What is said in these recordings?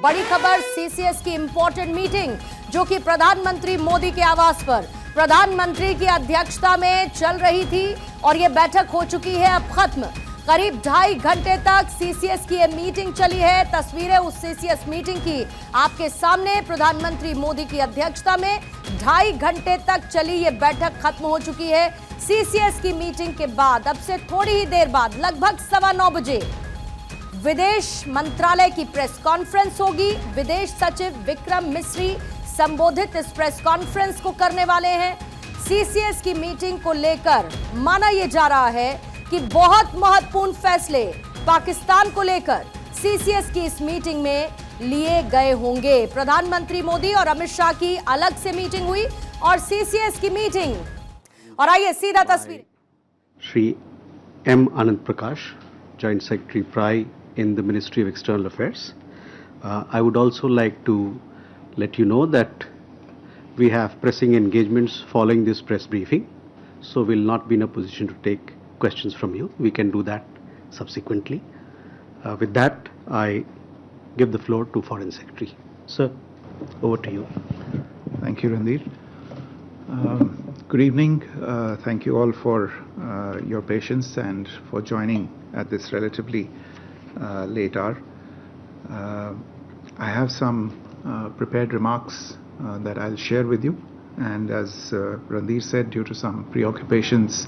बड़ी खबर सीसीएस की इंपॉर्टेंट मीटिंग जो कि प्रधानमंत्री मोदी के आवास पर प्रधानमंत्री की अध्यक्षता में चल रही थी और यह बैठक हो चुकी है अब खत्म। करीब 2.5 घंटे तक सीसीएस की यह मीटिंग चली है। तस्वीरें उस सीसीएस मीटिंग की आपके सामने। प्रधानमंत्री मोदी की अध्यक्षता में 2.5 घंटे तक चली यह बैठक खत्म हो चुकी है। सीसीएस की मीटिंग के बाद अब से थोड़ी ही देर बाद लगभग 9:15 बजे विदेश मंत्रालय की प्रेस कॉन्फ्रेंस होगी। विदेश सचिव विक्रम मिस्री संबोधित इस प्रेस कॉन्फ्रेंस को करने वाले हैं। सीसीएस की मीटिंग को लेकर माना यह जा रहा है कि बहुत महत्वपूर्ण फैसले पाकिस्तान को लेकर सीसीएस की इस मीटिंग में लिए गए होंगे। प्रधानमंत्री मोदी और अमित शाह की अलग से मीटिंग हुई और सीसीएस की मीटिंग। और आइए सीधा तस्वीर। Shri M. Anand Prakash, Joint Secretary PRI in the Ministry of External Affairs. I would also like to let you know that we have pressing engagements following this press briefing, so we'll not be in a position to take questions from you. We can do that subsequently. With that, I give the floor to Foreign Secretary. Sir, over to you. Thank you, Randir. Good evening. Thank you all for your patience and for joining at this relatively late hour. I have some prepared remarks that I'll share with you, and as Randir said, due to some preoccupations,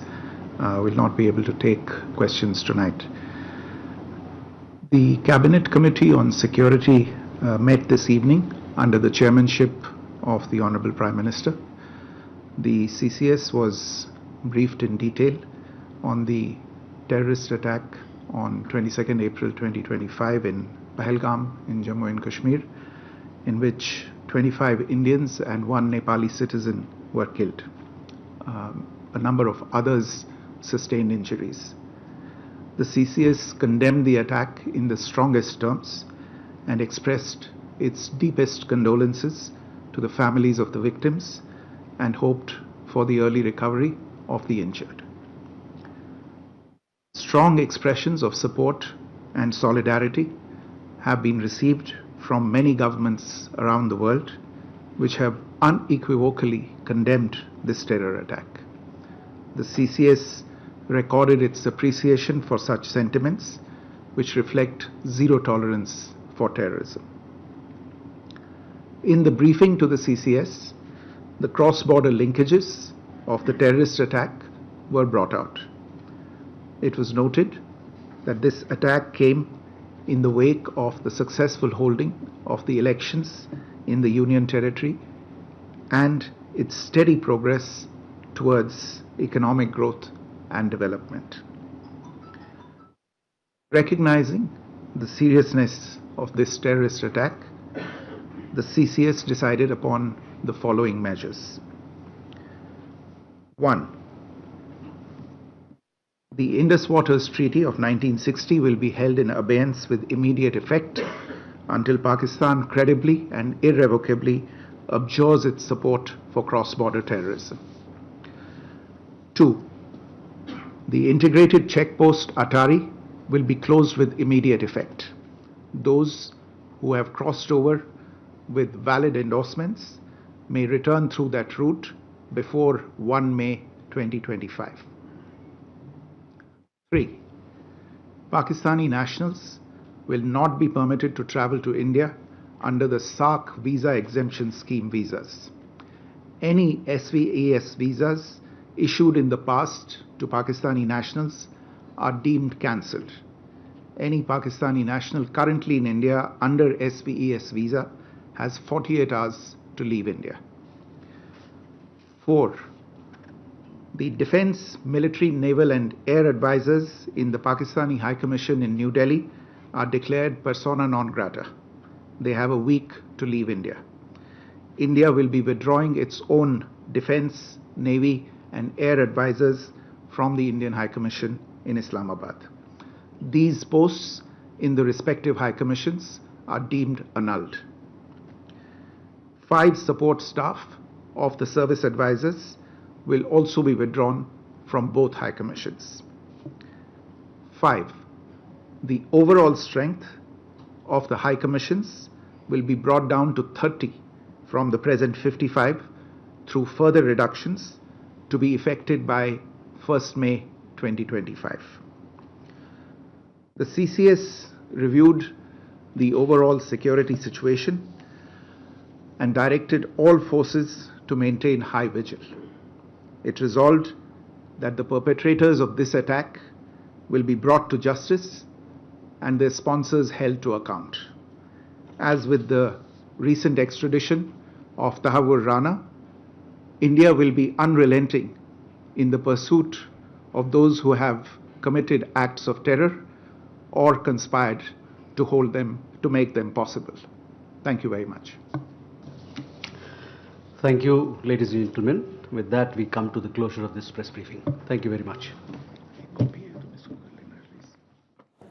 we'll not be able to take questions tonight. The Cabinet Committee on Security met this evening under the chairmanship of the Honorable Prime Minister. The CCS was briefed in detail on the terrorist attack on 22nd April 2025 in Pahalgam in Jammu and Kashmir, in which 25 Indians and 1 Nepali citizen were killed. A number of others sustained injuries. The CCS condemned the attack in the strongest terms and expressed its deepest condolences to the families of the victims and hoped for the early recovery of the injured. Strong expressions of support and solidarity have been received from many governments around the world, which have unequivocally condemned this terror attack. The CCS recorded its appreciation for such sentiments, which reflect zero tolerance for terrorism. In the briefing to the CCS, the cross-border linkages of the terrorist attack were brought out. It was noted that this attack came in the wake of the successful holding of the elections in the Union Territory and its steady progress towards economic growth and development. Recognizing the seriousness of this terrorist attack, the CCS decided upon the following measures. 1. The Indus Waters Treaty of 1960 will be held in abeyance with immediate effect until Pakistan credibly and irrevocably abjures its support for cross-border terrorism. 2. The integrated checkpost Atari will be closed with immediate effect. Those who have crossed over with valid endorsements may return through that route before 1 May 2025. 3. Pakistani nationals will not be permitted to travel to India under the SAARC visa exemption scheme visas. Any SVES visas issued in the past to Pakistani nationals are deemed cancelled. Any Pakistani national currently in India under SVES visa has 48 hours to leave India. 4. The defense, military, naval and air advisors in the Pakistani High Commission in New Delhi are declared persona non grata. They have a week to leave India. India will be withdrawing its own defense, navy and air advisors from the Indian High Commission in Islamabad. These posts in the respective High Commissions are deemed annulled. 5 support staff of the service advisors will also be withdrawn from both High Commissions. 5. The overall strength of the High Commissions will be brought down to 30 from the present 55 through further reductions to be effected by 1st May 2025. The CCS reviewed the overall security situation and directed all forces to maintain high vigil. It resolved that the perpetrators of this attack will be brought to justice and their sponsors held to account. As with the recent extradition of Tahawur Rana, India will be unrelenting in the pursuit of those who have committed acts of terror or conspired to make them possible. Thank you very much. Thank you, ladies and gentlemen. With that, we come to the closure of this press briefing. Thank you very much.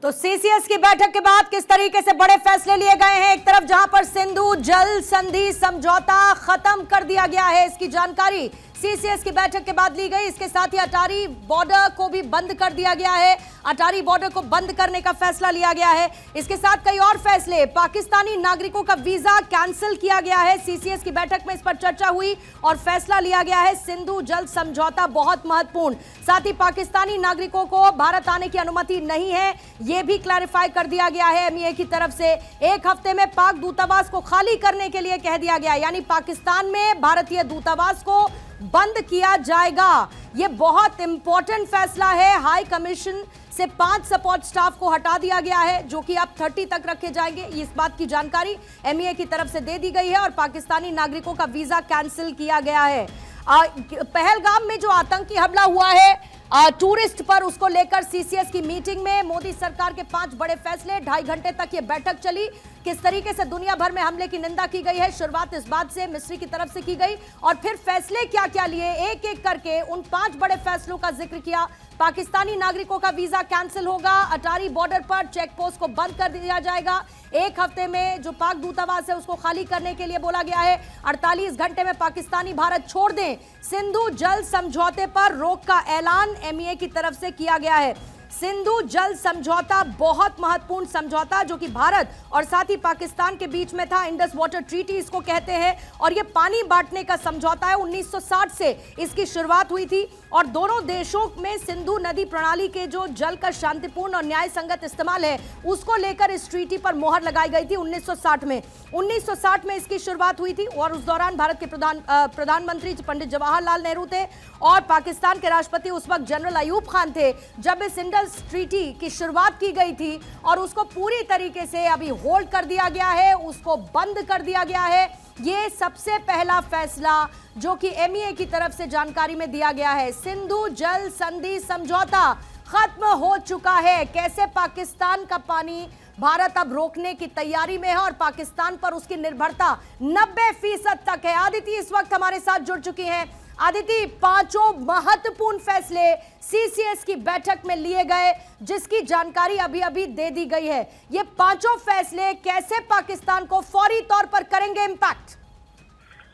तो CCS की बैठक के बाद किस तरीके से बड़े फैसले लिए गए हैं। एक तरफ जहां पर सिंधु जल संधि समझौता खत्म कर दिया गया है, इसकी जानकारी सीसीएस की बैठक के बाद ली गई। इसके साथ ही अटारी बॉर्डर को भी बंद कर दिया गया है, अटारी बॉर्डर को बंद करने का फैसला लिया गया है। इसके साथ कई और फैसले, पाकिस्तानी नागरिकों का वीजा कैंसिल किया गया है। सीसीएस की बैठक में इस पर चर्चा हुई और फैसला लिया गया है। सिंधु जल समझौता बहुत महत्वपूर्ण, साथ ही पाकिस्तानी नागरिकों को भारत आने की अनुमति नहीं है, यह भी क्लैरिफाई कर दिया गया है एमईए की तरफ से। एक हफ्ते में पाक दूतावास को खाली करने के लिए कह दिया गया, यानी पाकिस्तान में भारतीय दूतावास को बंद किया जाएगा। यह बहुत इंपॉर्टेंट फैसला है। हाई कमीशन से 5 सपोर्ट स्टाफ को हटा दिया गया है, जो कि अब 30 तक रखे जाएंगे। इस बात की जानकारी एमईए की तरफ से दे दी गई है और पाकिस्तानी नागरिकों का वीजा कैंसिल किया गया है। पहलगाम में जो आतंकी हमला हुआ है टूरिस्ट पर, उसको लेकर सीसीएस की मीटिंग में मोदी सरकार के 5 बड़े फैसले, 2.5 घंटे तक ये बैठक चली। किस तरीके से दुनिया भर में हमले की निंदा की गई है, शुरुआत इस बात से मिस्री की तरफ से की गई और फिर फैसले क्या क्या लिए, एक एक करके उन 5 बड़े फैसलों का जिक्र किया। पाकिस्तानी नागरिकों का वीजा कैंसिल होगा, अटारी बॉर्डर पर चेक पोस्ट को बंद कर दिया जाएगा, एक हफ्ते में जो पाक दूतावास है उसको खाली करने के लिए बोला गया है, 48 घंटे में पाकिस्तानी भारत छोड़ दें, सिंधु जल समझौते पर रोक का ऐलान एमईए की तरफ से किया गया है। सिंधु जल समझौता बहुत महत्वपूर्ण समझौता जो कि भारत और साथ ही पाकिस्तान के बीच में था, इंडस वाटर ट्रीटी इसको कहते हैं, और ये पानी बांटने का समझौता है। 1960 से इसकी शुरुआत हुई थी और दोनों देशों में सिंधु नदी प्रणाली के जो जल का शांतिपूर्ण और न्याय संगत इस्तेमाल है उसको लेकर इस ट्रीटी पर मोहर लगाई गई थी 1960 में। 1960 में इसकी शुरुआत हुई थी और उस दौरान भारत के प्रधानमंत्री पंडित जवाहरलाल नेहरू थे और पाकिस्तान के राष्ट्रपति उस वक्त जनरल अयूब खान थे जब इस इंडस ट्रीटी की शुरुआत की गई थी और उसको पूरी तरीके से अभी होल्ड कर दिया गया है, उसको बंद कर दिया गया है। ये सबसे पहला फैसला जो कि एमईए की तरफ से जानकारी में दिया गया है। सिंधु जल संधि समझौता खत्म हो चुका है। कैसे पाकिस्तान का पानी भारत अब रोकने की तैयारी में है और पाकिस्तान पर उसकी निर्भरता 90% तक है। आदिति इस वक्त हमारे साथ जुड़ चुकी हैं। आदिति, 5 महत्वपूर्ण फैसले सीसीएस की बैठक में लिए गए जिसकी जानकारी अभी अभी दे दी गई है। ये 5 फैसले कैसे पाकिस्तान को फौरी तौर पर करेंगे इंपैक्ट?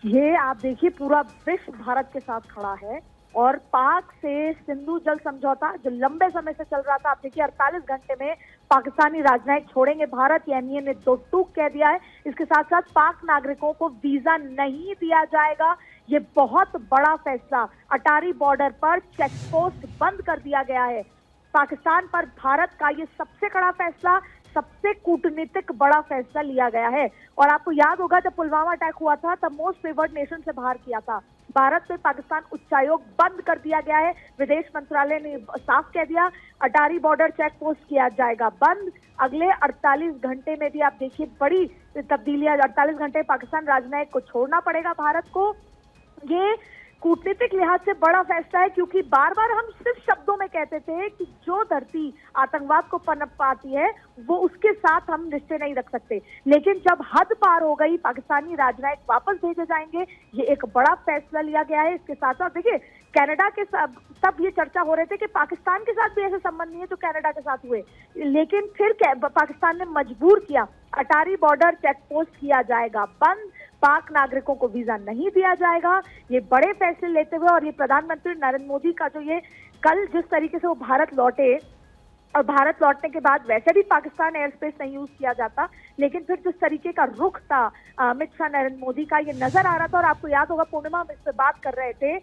ये आप देखिए, पूरा विश्व भारत के साथ खड़ा है और पाक से सिंधु जल समझौता जो लंबे समय से चल रहा था, आप देखिए 48 घंटे में पाकिस्तानी राजनयिक छोड़ेंगे भारत, एमईए ने 2 टूक कह दिया है। इसके साथ साथ पाक नागरिकों को वीजा नहीं दिया जाएगा। ये बहुत बड़ा फैसला, अटारी बॉर्डर पर चेक पोस्ट बंद कर दिया गया है। पाकिस्तान पर भारत का ये सबसे कड़ा फैसला, सबसे कूटनीतिक बड़ा फैसला लिया गया है। और आपको याद होगा जब पुलवामा अटैक हुआ था तब मोस्ट फेवर्ड नेशन से बाहर किया था भारत से, पाकिस्तान उच्चायोग बंद कर दिया गया है। विदेश मंत्रालय ने साफ कह दिया अटारी बॉर्डर चेक पोस्ट किया जाएगा बंद। अगले 48 घंटे में भी आप देखिए बड़ी तब्दीलियां, 48 घंटे पाकिस्तान राजनयिक को छोड़ना पड़ेगा भारत को। ये कूटनीतिक लिहाज से बड़ा फैसला है क्योंकि बार बार हम सिर्फ शब्दों में कहते थे कि जो धरती आतंकवाद को पनप पाती है वो उसके साथ हम रिश्ते नहीं रख सकते, लेकिन जब हद पार हो गई पाकिस्तानी राजनयिक वापस भेजे जाएंगे, ये एक बड़ा फैसला लिया गया है। इसके साथ साथ देखिए कनाडा के तब ये चर्चा हो रहे थे कि पाकिस्तान के साथ भी ऐसे संबंध नहीं है जो कनाडा के साथ हुए, लेकिन फिर पाकिस्तान ने मजबूर किया, अटारी बॉर्डर चेक पोस्ट किया जाएगा बंद, पाक नागरिकों को वीजा नहीं दिया जाएगा। ये बड़े फैसले लेते हुए और ये प्रधानमंत्री नरेंद्र मोदी का जो ये कल जिस तरीके से वो भारत लौटे और भारत लौटने के बाद वैसे भी पाकिस्तान एयर स्पेस नहीं यूज किया जाता, लेकिन फिर जिस तरीके का रुख था अमित शाह नरेंद्र मोदी का, ये नजर आ रहा था। और आपको याद होगा पूर्णिमा, हम इस पर बात कर रहे थे,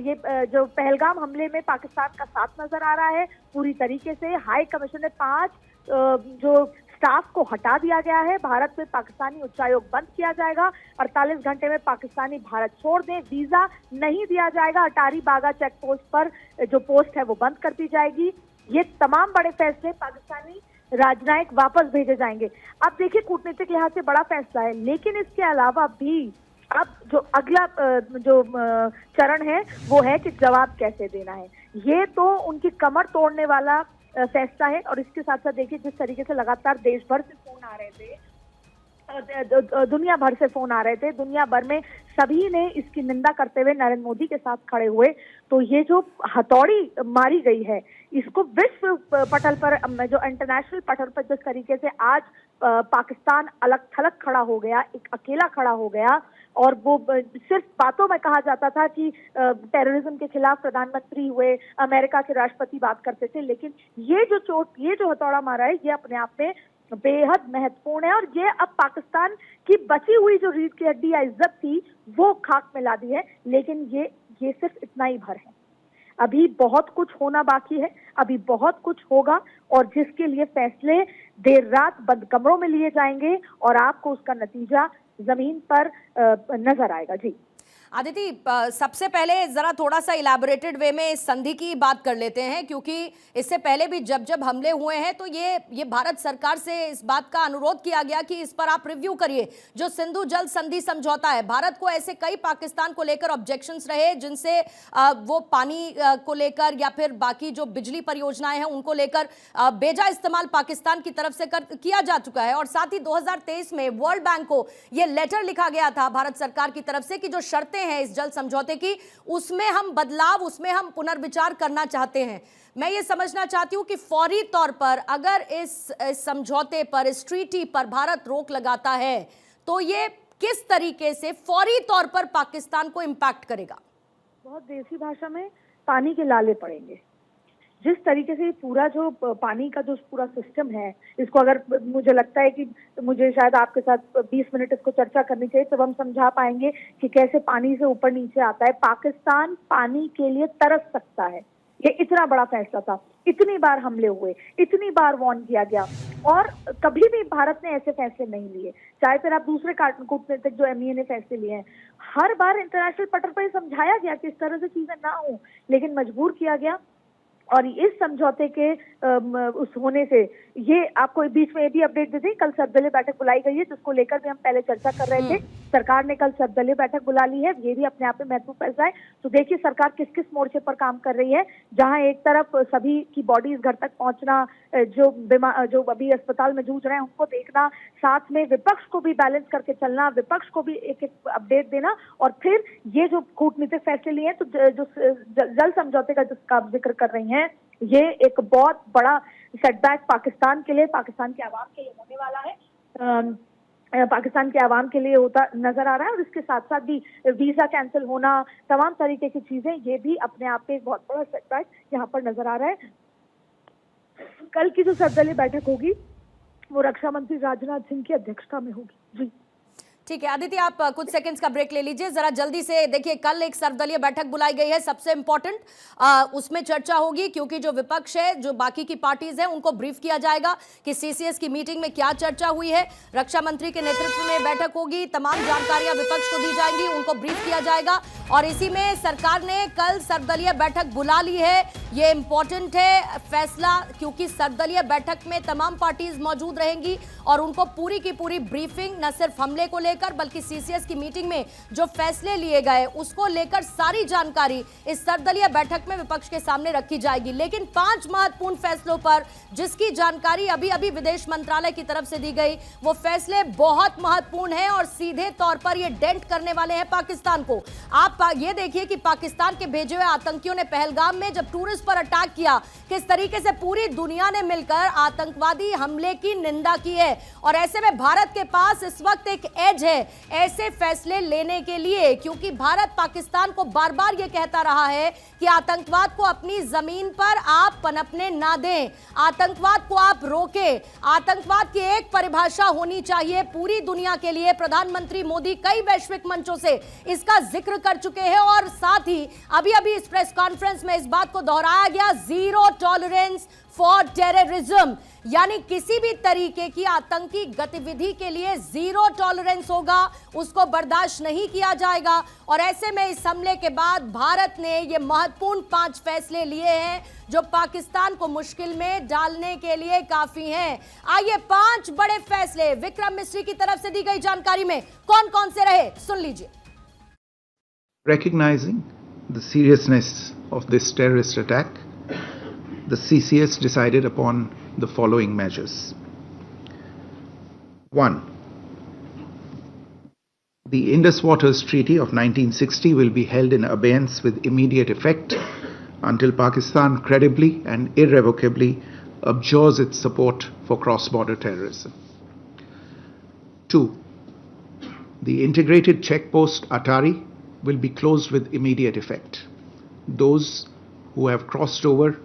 ये जो पहलगाम हमले में पाकिस्तान का साथ नजर आ रहा है पूरी तरीके से। हाई कमीशन ने 5 जो स्टाफ को हटा दिया गया है। भारत में पाकिस्तानी उच्चायोग बंद किया जाएगा। 48 घंटे में पाकिस्तानी भारत छोड़ दें। वीजा नहीं दिया जाएगा। अटारी बागा चेक पोस्ट पर जो पोस्ट है वो बंद कर दी जाएगी। ये तमाम बड़े फैसले, पाकिस्तानी राजनयिक वापस भेजे जाएंगे। अब देखिए, कूटनीतिक लिहाज से बड़ा फैसला है, लेकिन इसके अलावा भी अब जो अगला जो चरण है वो है कि जवाब कैसे देना है। ये तो उनकी कमर तोड़ने वाला फैसला है। और इसके साथ साथ देखिए, जिस तरीके से लगातार देश भर से फोन आ रहे थे, दुनिया भर से फोन आ रहे थे, दुनिया भर में सभी ने इसकी निंदा करते हुए नरेंद्र मोदी के साथ खड़े हुए। तो ये जो हथौड़ी मारी गई है, इसको विश्व पटल पर, जो इंटरनेशनल पटल पर जिस तरीके से आज पाकिस्तान अलग थलग खड़ा हो गया, एक अकेला खड़ा हो गया, और वो सिर्फ बातों में कहा जाता था कि टेररिज्म के खिलाफ प्रधानमंत्री हुए, अमेरिका के राष्ट्रपति बात करते थे, लेकिन ये जो चोट, ये जो हथौड़ा मारा है, ये अपने आप में बेहद महत्वपूर्ण है। और ये अब पाकिस्तान की बची हुई जो रीढ़ की हड्डी या इज्जत थी वो खाक में ला दी है। लेकिन ये सिर्फ इतना ही भर है, अभी बहुत कुछ होना बाकी है, अभी बहुत कुछ होगा, और जिसके लिए फैसले देर रात बंद कमरों में लिए जाएंगे और आपको उसका नतीजा जमीन पर नजर आएगा। जी आदिति, सबसे पहले जरा थोड़ा सा इलैबोरेटेड वे में इस संधि की बात कर लेते हैं, क्योंकि इससे पहले भी जब हमले हुए हैं तो ये भारत सरकार से इस बात का अनुरोध किया गया कि इस पर आप रिव्यू करिए। जो सिंधु जल संधि समझौता है, भारत को ऐसे कई पाकिस्तान को लेकर ऑब्जेक्शंस रहे, जिनसे वो पानी को लेकर या फिर बाकी जो बिजली परियोजनाएं हैं उनको लेकर बेजा इस्तेमाल पाकिस्तान की तरफ से किया जा चुका है। और साथ ही 2023 में वर्ल्ड बैंक को यह लेटर लिखा गया था भारत सरकार की तरफ से कि जो शर्तें हैं इस जल समझौते की, उसमें हम बदलाव, उसमें हम पुनर्विचार करना चाहते हैं। मैं ये समझना चाहती हूं कि फौरी तौर पर अगर इस समझौते पर, इस ट्रीटी पर भारत रोक लगाता है तो ये किस तरीके से फौरी तौर पर पाकिस्तान को इंपैक्ट करेगा? बहुत देसी भाषा में पानी के लाले पड़ेंगे। जिस तरीके से पूरा जो पानी का जो पूरा सिस्टम है, इसको अगर मुझे लगता है कि मुझे शायद आपके साथ 20 मिनट इसको चर्चा करनी चाहिए, तब हम समझा पाएंगे कि कैसे पानी से ऊपर नीचे आता है। पाकिस्तान पानी के लिए तरस सकता है। ये इतना बड़ा फैसला था, इतनी बार हमले हुए, इतनी बार वार्न किया गया, और कभी भी भारत ने ऐसे फैसले नहीं लिए। चाहे फिर आप दूसरे कूटनीतिक जो MEA ने फैसले लिए हैं, हर बार इंटरनेशनल पटल पर समझाया गया कि इस तरह से चीजें ना हो, लेकिन मजबूर किया गया। और इस समझौते के उस होने से, ये आपको बीच में ये भी अपडेट दे दें, कल सर्वदलीय बैठक बुलाई गई है, जिसको लेकर भी हम पहले चर्चा कर रहे थे। सरकार ने कल सर्वदलीय बैठक बुला ली है, ये भी अपने आप में महत्वपूर्ण फैसला है। तो देखिए सरकार किस किस मोर्चे पर काम कर रही है, जहां एक तरफ सभी की बॉडीज घर तक पहुंचना, जो अभी अस्पताल में जूझ रहे हैं उनको देखना, साथ में विपक्ष को भी बैलेंस करके चलना, विपक्ष को भी एक एक अपडेट देना, और फिर ये जो कूटनीतिक फैसले लिए हैं, तो जो जल समझौते का जिसका आप जिक्र कर रही हैं, ये एक बहुत बड़ा सेटबैक पाकिस्तान के लिए, पाकिस्तान के आवाम के लिए होने वाला है। पाकिस्तान के आवाम के लिए होता नजर आ रहा है। और इसके साथ साथ भी वीजा कैंसिल होना, तमाम तरीके की चीजें, ये भी अपने आप में एक बहुत बड़ा सेटबैक यहाँ पर नजर आ रहा है। कल की जो सर्वदलीय बैठक होगी वो रक्षा मंत्री राजनाथ सिंह की अध्यक्षता में होगी। जी ठीक है आदित्य, आप कुछ सेकंड्स का ब्रेक ले लीजिए जरा जल्दी से। देखिए कल एक सर्वदलीय बैठक बुलाई गई है, सबसे इंपॉर्टेंट, उसमें चर्चा होगी, क्योंकि जो विपक्ष है, जो बाकी की पार्टीज हैं, उनको ब्रीफ किया जाएगा कि CCS की मीटिंग में क्या चर्चा हुई है। रक्षा मंत्री के नेतृत्व में बैठक होगी, तमाम जानकारियां विपक्ष को दी जाएंगी, उनको ब्रीफ किया जाएगा। और इसी में सरकार ने कल सर्वदलीय बैठक बुला ली है। ये इंपॉर्टेंट है फैसला, क्योंकि सर्वदलीय बैठक में तमाम पार्टीज मौजूद रहेंगी और उनको पूरी की पूरी ब्रीफिंग, न सिर्फ हमले को लेकर बल्कि CCS की मीटिंग में जो फैसले लिए गए उसको लेकर सारी जानकारी इस सर्वदलीय बैठक में विपक्ष के सामने रखी जाएगी। लेकिन 5 महत्वपूर्ण फैसलों पर जिसकी जानकारी अभी अभी विदेश मंत्रालय की तरफ से दी गई, वो फैसले बहुत महत्वपूर्ण हैं और सीधे तौर पर ये डेंट करने वाले हैं पाकिस्तान को। आप आप ये देखिए कि पाकिस्तान के भेजे हुए आतंकियों ने पहलगाम में जब टूरिस्ट पर अटैक किया, किस तरीके से पूरी दुनिया ने मिलकर आतंकवादी हमले की निंदा की है। और ऐसे में भारत के पास इस वक्त एक एज है ऐसे फैसले लेने के लिए, क्योंकि भारत पाकिस्तान को बार बार ये कहता रहा है कि आतंकवाद को अपनी जमीन पर आप पनपने ना दें, आतंकवाद को आप रोकें। आतंकवाद की एक परिभाषा होनी चाहिए पूरी दुनिया के लिए। प्रधानमंत्री मोदी कई वैश्विक मंचों से इसका जिक्र कर चुके हैं और साथ ही अभी अभी इस प्रेस कॉन्फ्रेंस में इस बात को दोहराया गया, जीरो टॉलरेंस फॉर टेररिज्म, यानी किसी भी तरीके की आतंकी गतिविधि के लिए जीरो टॉलरेंस होगा, उसको बर्दाश्त नहीं किया जाएगा। और ऐसे में इस हमले के बाद भारत ने ये महत्वपूर्ण 5 फैसले लिए हैं जो पाकिस्तान को मुश्किल में डालने के लिए काफी हैं। आइए 5 बड़े फैसले विक्रम मिस्री की तरफ से दी गई जानकारी में कौन कौन से रहे, सुन लीजिए। Recognizing the seriousness of this terrorist attack, the CCS decided upon the following measures. 1. The Indus Waters Treaty of 1960 will be held in abeyance with immediate effect until Pakistan credibly and irrevocably abjures its support for cross-border terrorism. 2. The integrated checkpost Atari will be closed with immediate effect. Those who have crossed over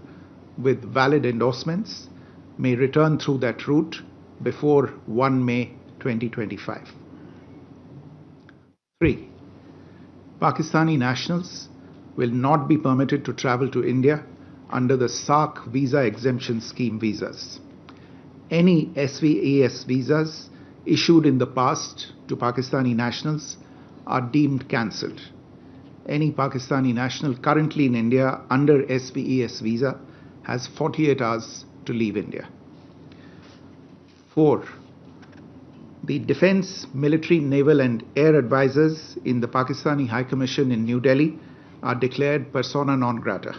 with valid endorsements may return through that route before 1 May 2025. 3. Pakistani nationals will not be permitted to travel to India under the SAARC visa exemption scheme visas. Any SVES visas issued in the past to Pakistani nationals are deemed cancelled. Any Pakistani national currently in India under SVES visa has 48 hours to leave India. 4. The defense, military, naval and air advisors in the Pakistani High Commission in New Delhi are declared persona non grata.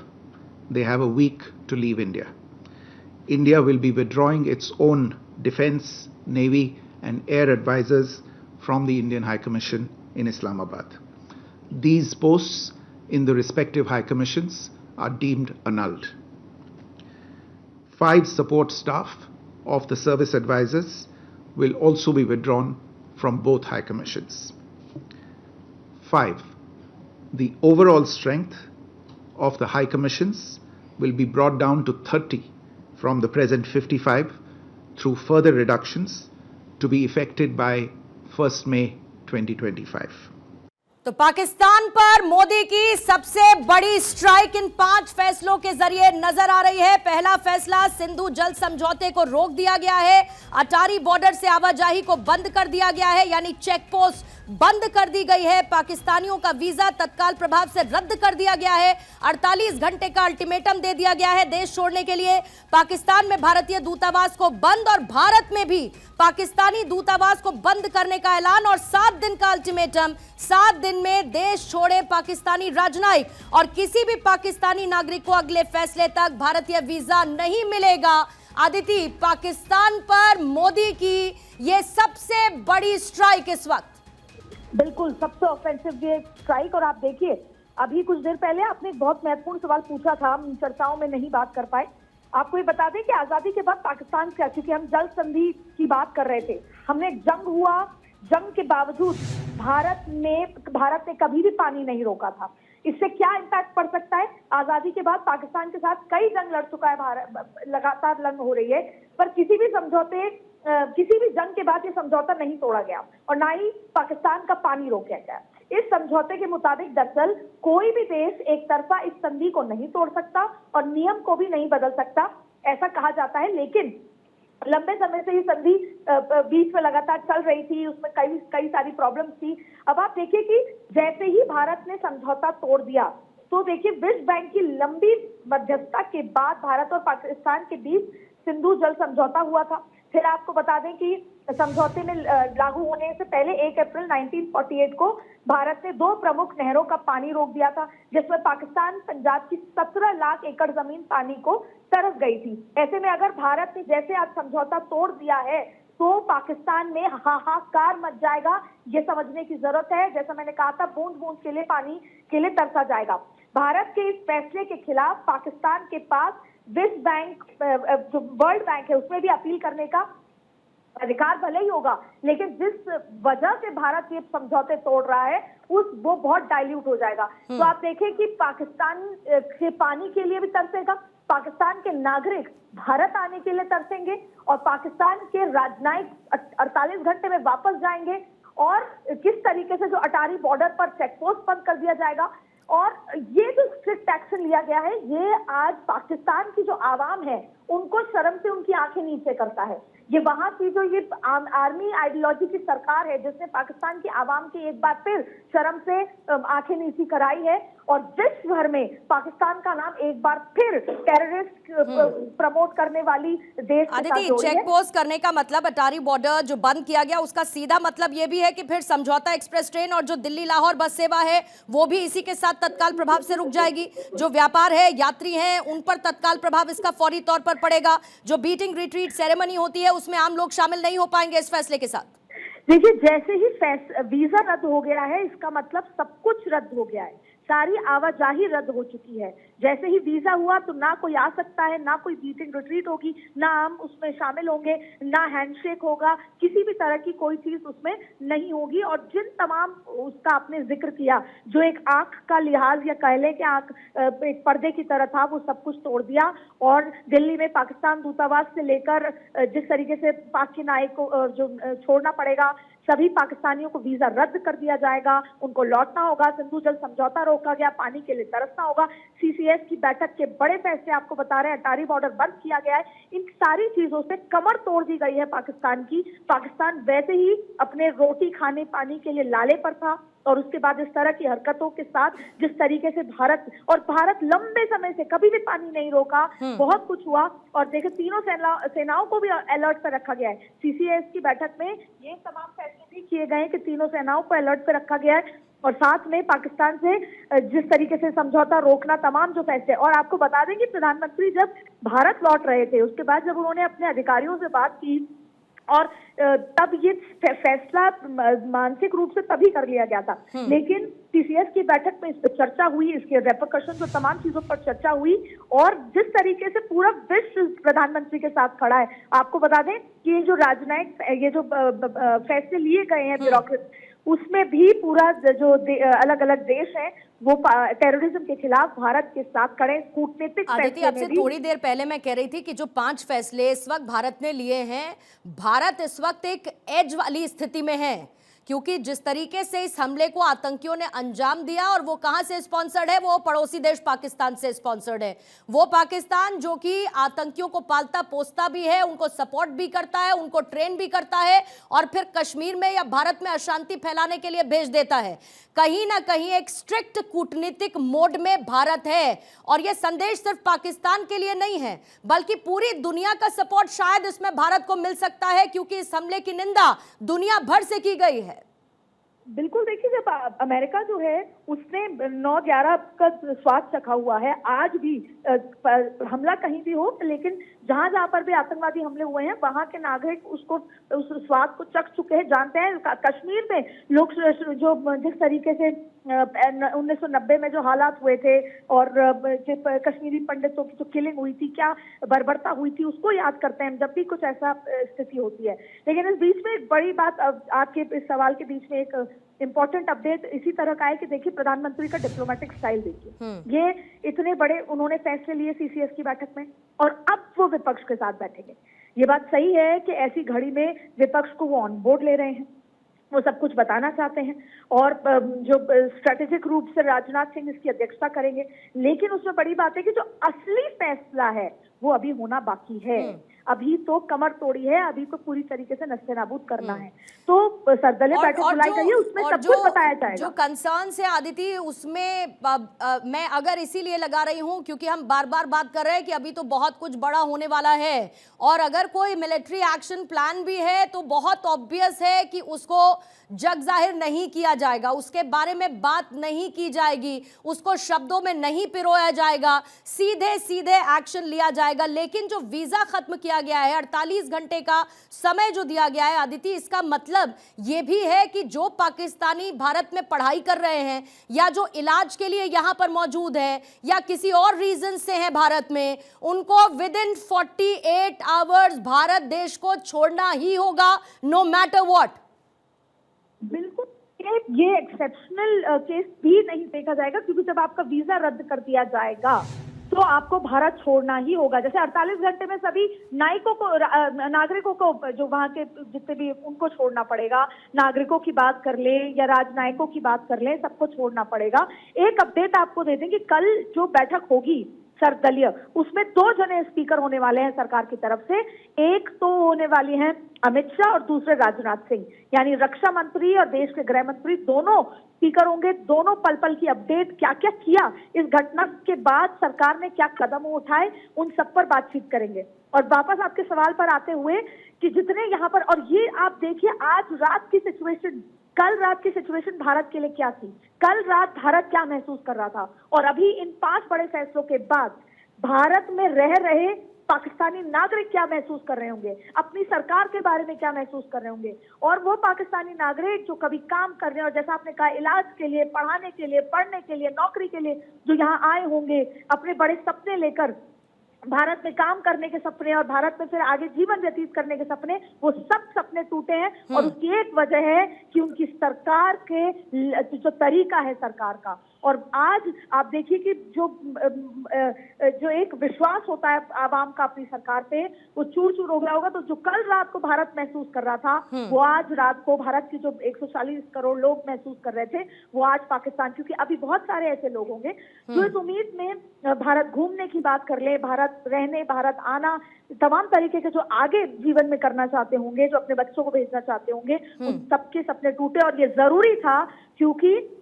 They have a week to leave India. India will be withdrawing its own defense, navy and air advisors from the Indian High Commission in Islamabad. These posts in the respective High Commissions are deemed annulled. 5 support staff of the service advisors will also be withdrawn from both High Commissions. 5. The overall strength of the High Commissions will be brought down to 30 from the present 55 through further reductions to be effected by 1st May 2025. तो पाकिस्तान पर मोदी की सबसे बड़ी strike in 5 फैसलों के जरिए नजर आ रही है। पहला फैसला, सिंधु जल समझौते को रोक दिया गया है, अटारी बॉर्डर से आवाजाही को बंद कर दिया गया है, यानी चेक पोस्ट बंद कर दी गई है, पाकिस्तानियों का वीजा तत्काल प्रभाव से रद्द कर दिया गया है, 48 घंटे का अल्टीमेटम दे दिया गया है देश छोड़ने के लिए, पाकिस्तान में भारतीय दूतावास को बंद और भारत में भी पाकिस्तानी दूतावास को बंद करने का ऐलान और 7 दिन का अल्टीमेटम, 7 दिन में देश छोड़े पाकिस्तानी राजनयिक और किसी भी पाकिस्तानी नागरिक को अगले फैसले तक भारतीय वीजा नहीं मिलेगा। आदिति, पाकिस्तान पर मोदी की यह सबसे बड़ी स्ट्राइक इस वक्त। बिल्कुल सबसे ऑफेंसिव ये स्ट्राइक। और आप देखिए, अभी कुछ देर पहले आपने एक बहुत महत्वपूर्ण सवाल पूछा था, हम चर्चाओं में नहीं बात कर पाए। आपको ये बता दें कि आजादी के बाद पाकिस्तान से, क्योंकि हम जल संधि की बात कर रहे थे, हमने एक जंग हुआ, जंग के बावजूद भारत ने कभी भी पानी नहीं रोका था। इससे क्या इम्पैक्ट पड़ सकता है? आजादी के बाद पाकिस्तान के साथ कई जंग लड़ चुका है भारत, लगातार जंग हो रही है, पर किसी भी जंग के बाद ये समझौता नहीं तोड़ा गया और ना ही पाकिस्तान का पानी रोका गया। इस समझौते के मुताबिक दरअसल कोई भी देश एक तरफा इस संधि को नहीं तोड़ सकता और नियम को भी नहीं बदल सकता, ऐसा कहा जाता है। लेकिन लंबे समय से ये संधि बीच में लगातार चल रही थी, उसमें कई सारी प्रॉब्लम्स थी। अब आप देखिए कि जैसे ही भारत ने समझौता तोड़ दिया, तो देखिए विश्व बैंक की लंबी मध्यस्थता के बाद भारत और पाकिस्तान के बीच सिंधु जल समझौता हुआ था। फिर आपको बता दें कि समझौते में लागू होने से पहले 1 अप्रैल 1948 को भारत ने 2 प्रमुख नहरों का पानी रोक दिया था, जिसमें पाकिस्तान पंजाब की 17 लाख एकड़ जमीन पानी को तरस गई थी। ऐसे में अगर भारत ने जैसे आज समझौता तोड़ दिया है, तो पाकिस्तान में हाहाकार मच जाएगा। ये समझने की जरूरत है। जैसा मैंने कहा था, बूंद बूंद के लिए पानी के लिए तरसा जाएगा। भारत के इस फैसले के खिलाफ पाकिस्तान के पास विश्व बैंक, जो वर्ल्ड बैंक है, उसमें भी अपील करने का अधिकार भले ही होगा, लेकिन जिस वजह से भारत ये समझौते तोड़ रहा है वो बहुत डाइल्यूट हो जाएगा। तो आप देखें कि पाकिस्तान के पानी के लिए भी तरसेगा, पाकिस्तान के नागरिक भारत आने के लिए तरसेंगे, और पाकिस्तान के राजनयिक 48 घंटे में वापस जाएंगे। और किस तरीके से जो अटारी बॉर्डर पर चेकपोस्ट बंद कर दिया जाएगा, और ये जो स्ट्रिक्ट एक्शन लिया गया है, ये आज पाकिस्तान की जो आवाम है उनको शर्म से उनकी आंखें नीचे करता है। ये वहां की जो ये आर्मी आइडियोलॉजी की सरकार है, जिसने पाकिस्तान की आवाम की एक बार फिर शर्म से आंखें नीची कराई है, और विश्व भर में पाकिस्तान का नाम एक बार फिर टेररिस्ट प्रमोट करने वाली देश के साथ जोड़ी है। चेक पोस्ट करने का मतलब, अटारी बॉर्डर जो बंद किया गया, उसका सीधा मतलब ये भी है कि फिर समझौता एक्सप्रेस ट्रेन और जो दिल्ली लाहौर बस सेवा है वो भी इसी के साथ तत्काल प्रभाव से रुक जाएगी। जो व्यापार है, यात्री हैं, उन पर तत्काल प्रभाव इसका फौरी तौर पर पड़ेगा। जो बीटिंग रिट्रीट सेरेमनी होती है उसमें आम लोग शामिल नहीं हो पाएंगे इस फैसले के साथ। देखिए, जैसे ही वीजा रद्द हो गया है, इसका मतलब सब कुछ रद्द हो गया है, सारी आवाजाही रद्द हो चुकी है। जैसे ही वीजा हुआ तो ना कोई आ सकता है, ना कोई बीटिंग रिट्रीट होगी, ना हम उसमें शामिल होंगे, ना हैंडशेक होगा, किसी भी तरह की कोई चीज उसमें नहीं होगी। और जिन तमाम, उसका आपने जिक्र किया, जो एक आंख का लिहाज या कह लें कि आंख एक पर्दे की तरह था, वो सब कुछ तोड़ दिया। और दिल्ली में पाकिस्तान दूतावास से लेकर जिस तरीके से पाक की नायक को जो छोड़ना पड़ेगा, सभी पाकिस्तानियों को वीजा रद्द कर दिया जाएगा, उनको लौटना होगा। सिंधु जल समझौता रोका गया, पानी के लिए तरसना होगा। सीसीएस की बैठक के बड़े फैसले आपको बता रहे हैं, अटारी बॉर्डर बंद किया गया है। इन सारी चीजों से कमर तोड़ दी गई है पाकिस्तान की। पाकिस्तान वैसे ही अपने रोटी खाने पानी के लिए लाले पर था, और उसके बाद इस तरह की हरकतों के साथ जिस तरीके से भारत लंबे समय से कभी भी पानी नहीं रोका, बहुत कुछ हुआ। और देखिए, तीनों सेनाओं को भी अलर्ट पर रखा गया है। सीसीएस की बैठक में ये तमाम फैसले भी किए गए कि तीनों सेनाओं को अलर्ट पर रखा गया है, और साथ में पाकिस्तान से जिस तरीके से समझौता रोकना, तमाम जो फैसले। और आपको बता दें कि प्रधानमंत्री जब भारत लौट रहे थे, उसके बाद जब उन्होंने अपने अधिकारियों से बात की, और तब ये फैसला मानसिक रूप से तभी कर लिया गया था, लेकिन सीसीएस की बैठक में इस पर चर्चा हुई, इसके रेपरकशन, जो तमाम चीजों पर चर्चा हुई, और जिस तरीके से पूरा विश्व प्रधानमंत्री के साथ खड़ा है। आपको बता दें कि ये जो राजनयिक, ये जो फैसले लिए गए हैं ब्यूरोक्रेट, उसमें भी पूरा जो अलग अलग देश हैं वो टेररिज्म के खिलाफ भारत के साथ खड़े। कूटनीतिक आदिति, आपसे थोड़ी देर पहले मैं कह रही थी कि जो 5 फैसले इस वक्त भारत ने लिए हैं, भारत इस वक्त एक एज वाली स्थिति में है, क्योंकि जिस तरीके से इस हमले को आतंकियों ने अंजाम दिया, और वो कहां से स्पॉन्सर्ड है, वो पड़ोसी देश पाकिस्तान से स्पॉन्सर्ड है। वो पाकिस्तान जो कि आतंकियों को पालता पोसता भी है, उनको सपोर्ट भी करता है, उनको ट्रेन भी करता है, और फिर कश्मीर में या भारत में अशांति फैलाने के लिए भेज देता है। कहीं ना कहीं एक स्ट्रिक्ट कूटनीतिक मोड में भारत है, और यह संदेश सिर्फ पाकिस्तान के लिए नहीं है, बल्कि पूरी दुनिया का सपोर्ट शायद इसमें भारत को मिल सकता है, क्योंकि इस हमले की निंदा दुनिया भर से की गई है। बिल्कुल, देखिए, जब अमेरिका जो है उसने 9/11 का स्वाद चखा हुआ है, आज भी हमला कहीं भी हो, लेकिन जहां जहां पर भी आतंकवादी हमले हुए हैं, वहां के नागरिक उसको, उस स्वाद को चख चुके हैं, जानते हैं। कश्मीर में लोग जो जिस तरीके से 1990 में जो हालात हुए थे, और कश्मीरी पंडितों की जो किलिंग हुई थी, क्या बर्बरता हुई थी, उसको याद करते हैं जब भी कुछ ऐसा स्थिति होती है। लेकिन इस बीच में एक बड़ी बात, आपके इस सवाल के बीच में एक इंपॉर्टेंट अपडेट इसी तरह का है कि देखिए, प्रधानमंत्री का डिप्लोमेटिक स्टाइल देखिए, ये इतने बड़े उन्होंने फैसले लिए सीसीएस की बैठक में, और अब वो विपक्ष के साथ बैठेंगे। ये बात सही है कि ऐसी घड़ी में विपक्ष को वो ऑन बोर्ड ले रहे हैं, वो सब कुछ बताना चाहते हैं, और जो स्ट्रेटेजिक रूप से राजनाथ सिंह इसकी अध्यक्षता करेंगे। लेकिन उसमें बड़ी बात है कि जो असली फैसला है वो अभी होना बाकी है। अभी तो कमर तोड़ी है, अभी तो पूरी तरीके से नस्ते नाबूद करना है। तो सर्वदलीय बैठक बुलाई गई है, उसमें सब कुछ बताया जाएगा। जो कंसर्न है आदिति, उसमें मैं अगर इसीलिए लगा रही हूं क्योंकि हम बार बार बात कर रहे हैं कि अभी तो बहुत कुछ बड़ा होने वाला है, और अगर कोई मिलिट्री एक्शन प्लान भी है तो बहुत ऑब्वियस है कि उसको जग जाहिर नहीं किया जाएगा, उसके बारे में बात नहीं की जाएगी, उसको शब्दों में नहीं पिरोया जाएगा, सीधे सीधे एक्शन लिया जाएगा। लेकिन जो वीजा खत्म किया गया है, 48 घंटे का समय जो दिया गया है अदिति, इसका मतलब ये भी है कि जो पाकिस्तानी भारत में पढ़ाई कर रहे हैं या जो इलाज के लिए यहां पर मौजूद है या किसी और रीजन से हैं भारत में, उनको विद इन 48 आवर्स भारत देश को छोड़ना ही होगा, नो मैटर व्हाट। बिल्कुल, ये एक्सेप्शनल केस भी नहीं देखा जाएगा, क्योंकि जब आपका वीजा रद्द कर दिया जाएगा तो आपको भारत छोड़ना ही होगा। जैसे 48 घंटे में सभी नागरिकों को जो वहां के जितने भी उनको छोड़ना पड़ेगा, नागरिकों की बात कर ले या राजनयिकों की बात कर ले, सबको छोड़ना पड़ेगा। एक अपडेट आपको दे दें कि कल जो बैठक होगी सर्वदलीय, उसमें 2 जने स्पीकर होने वाले हैं सरकार की तरफ से। एक तो होने वाली हैं अमित शाह और दूसरे राजनाथ सिंह, यानी रक्षा मंत्री और देश के गृह मंत्री दोनों स्पीकर होंगे। दोनों पल पल की अपडेट, क्या क्या किया इस घटना के बाद, सरकार ने क्या कदम उठाए, उन सब पर बातचीत करेंगे। और वापस आपके सवाल पर आते हुए कि जितने यहाँ पर, और ये आप देखिए आज रात की सिचुएशन, कल रात की सिचुएशन भारत के लिए क्या थी, कल रात भारत क्या महसूस कर रहा था, और अभी इन 5 बड़े फैसलों के बाद भारत में रह रहे पाकिस्तानी नागरिक क्या महसूस कर रहे होंगे, अपनी सरकार के बारे में क्या महसूस कर रहे होंगे। और वो पाकिस्तानी नागरिक जो कभी काम कर रहे हैं और जैसा आपने कहा इलाज के लिए, पढ़ाने के लिए, पढ़ने के लिए, नौकरी के लिए जो यहाँ आए होंगे, अपने बड़े सपने लेकर, भारत में काम करने के सपने और भारत में फिर आगे जीवन व्यतीत करने के सपने, वो सब सपने टूटे हैं। और उसकी एक वजह है कि उनकी सरकार के जो तरीका है सरकार का। और आज आप देखिए कि जो एक विश्वास होता है आवाम का अपनी सरकार पे, वो चूर चूर हो गया होगा। तो जो कल रात को भारत महसूस कर रहा था, वो आज रात को भारत के जो 140 करोड़ लोग महसूस कर रहे थे, वो आज पाकिस्तान, क्योंकि अभी बहुत सारे ऐसे लोग होंगे जो इस उम्मीद में भारत घूमने की बात कर ले, भारत रहने, भारत आना, तमाम तरीके के जो आगे जीवन में करना चाहते होंगे, जो अपने बच्चों को भेजना चाहते होंगे, उन सबके सपने टूटे। और ये जरूरी था, क्योंकि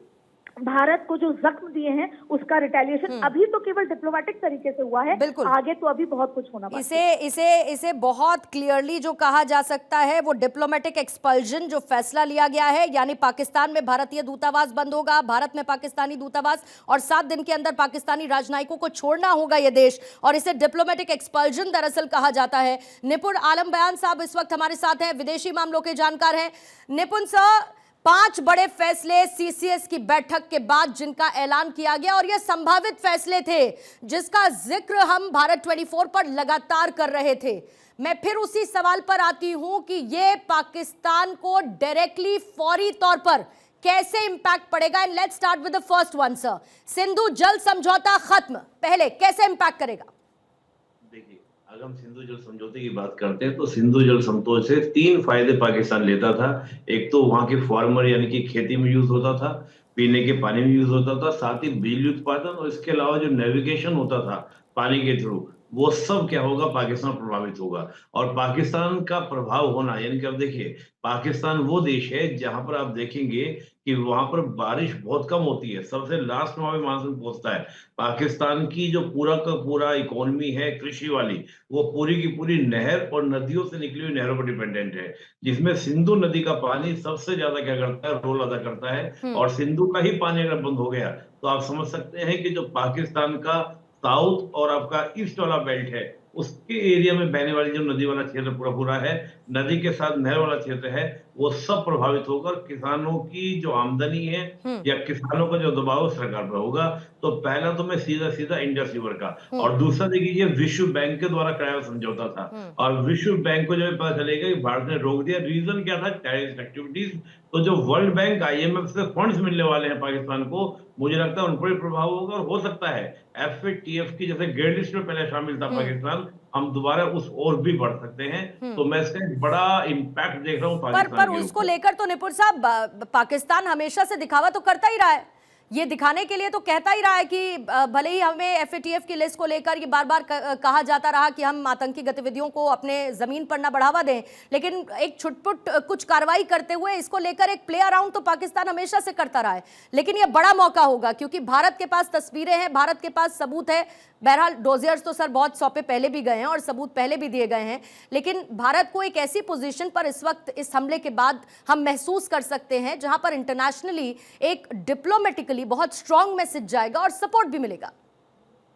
भारत को जो जख्म दिए हैं उसका रिटेलिएशन अभी तो केवल डिप्लोमेटिक तरीके से हुआ है, आगे तो अभी बहुत कुछ होना बाकी है। इसे बहुत क्लियरली जो कहा जा सकता है वो डिप्लोमेटिक एक्सपल्जन जो फैसला लिया गया है, यानी पाकिस्तान में भारतीय दूतावास बंद होगा, भारत में पाकिस्तानी दूतावास, और 7 दिन के अंदर पाकिस्तानी राजनयिकों को छोड़ना होगा ये देश, और इसे डिप्लोमेटिक एक्सपल्जन दरअसल कहा जाता है। निपुण आलम बयान साहब इस वक्त हमारे साथ हैं, विदेशी मामलों के जानकार हैं। निपुण सर, 5 बड़े फैसले सीसीएस की बैठक के बाद जिनका ऐलान किया गया, और ये संभावित फैसले थे जिसका जिक्र हम भारत 24 पर लगातार कर रहे थे। मैं फिर उसी सवाल पर आती हूं कि ये पाकिस्तान को डायरेक्टली, फौरी तौर पर कैसे इंपैक्ट पड़ेगा। And let's start with the first one sir, Sindhu जल समझौता खत्म, पहले कैसे इंपैक्ट करेगा? देखिए, अगर हम सिंधु जल समझौते की बात करते हैं तो सिंधु जल समझौते से 3 फायदे पाकिस्तान लेता था। एक तो वहां के फार्मर यानी कि खेती में यूज होता था, पीने के पानी में यूज होता था, साथ ही बिजली उत्पादन, और इसके अलावा जो नेविगेशन होता था पानी के थ्रू, वो सब क्या होगा, पाकिस्तान प्रभावित होगा। और पाकिस्तान का प्रभाव होना, यानी कि अब देखिए, पाकिस्तान वो देश है जहां पर आप देखेंगे कि वहां पर बारिश बहुत कम होती है, सबसे लास्ट में वहां मानसून पहुंचता है। पाकिस्तान की जो पूरा का पूरा इकोनॉमी है कृषि वाली, वो पूरी की पूरी नहर और नदियों से निकली हुई नहरों पर डिपेंडेंट है, जिसमें सिंधु नदी का पानी सबसे ज्यादा क्या करता है, रोल अदा करता है। और सिंधु का ही पानी अगर बंद हो गया तो आप समझ सकते हैं कि जो पाकिस्तान का साउथ और आपका ईस्ट वाला बेल्ट है, उसके एरिया में बहने वाली जो नदी वाला क्षेत्र पूरा पूरा है, नदी के साथ नहर वाला क्षेत्र है, वो सब प्रभावित होकर किसानों की जो आमदनी है या किसानों का जो दबाव सरकार पर होगा। तो पहला तो मैं सीधा इंडस रिवर का, और दूसरा देखिए ये विश्व बैंक के द्वारा कराया हुआ समझौता था, और विश्व बैंक को जब पता चलेगा कि भारत ने रोक दिया, रीजन क्या था, टेररिस्ट एक्टिविटीज। तो जो वर्ल्ड बैंक, IMF से फंड्स मिलने वाले हैं पाकिस्तान को, मुझे लगता है उन पर भी प्रभाव होगा। और हो सकता है FATF की जैसे ग्रे लिस्ट में पहले शामिल था पाकिस्तान, हम दोबारा उस और भी बढ़ सकते हैं। तो मैं इसका एक बड़ा इम्पैक्ट देख रहा हूँ पाकिस्तान पर उसको लेकर तो निपुण साहब, पाकिस्तान हमेशा से दिखावा तो करता ही रहा है, ये दिखाने के लिए तो कहता ही रहा है कि भले ही हमें FATF की लिस्ट को लेकर ये बार बार कहा जाता रहा कि हम आतंकी गतिविधियों को अपने जमीन पर ना बढ़ावा दें, लेकिन एक छुटपुट कुछ कार्रवाई करते हुए इसको लेकर एक प्ले अराउंड तो पाकिस्तान हमेशा से करता रहा है। लेकिन ये बड़ा मौका होगा क्योंकि भारत के पास तस्वीरें हैं, भारत के पास सबूत है। बहरहाल डोजियर्स तो सर बहुत सौंपे पहले भी गए हैं और सबूत पहले भी दिए गए हैं, लेकिन भारत को एक ऐसी पोजीशन पर इस वक्त इस हमले के बाद हम महसूस कर सकते हैं जहां पर इंटरनेशनली एक डिप्लोमेटिकली बहुत स्ट्रांग मैसेज जाएगा और सपोर्ट भी मिलेगा।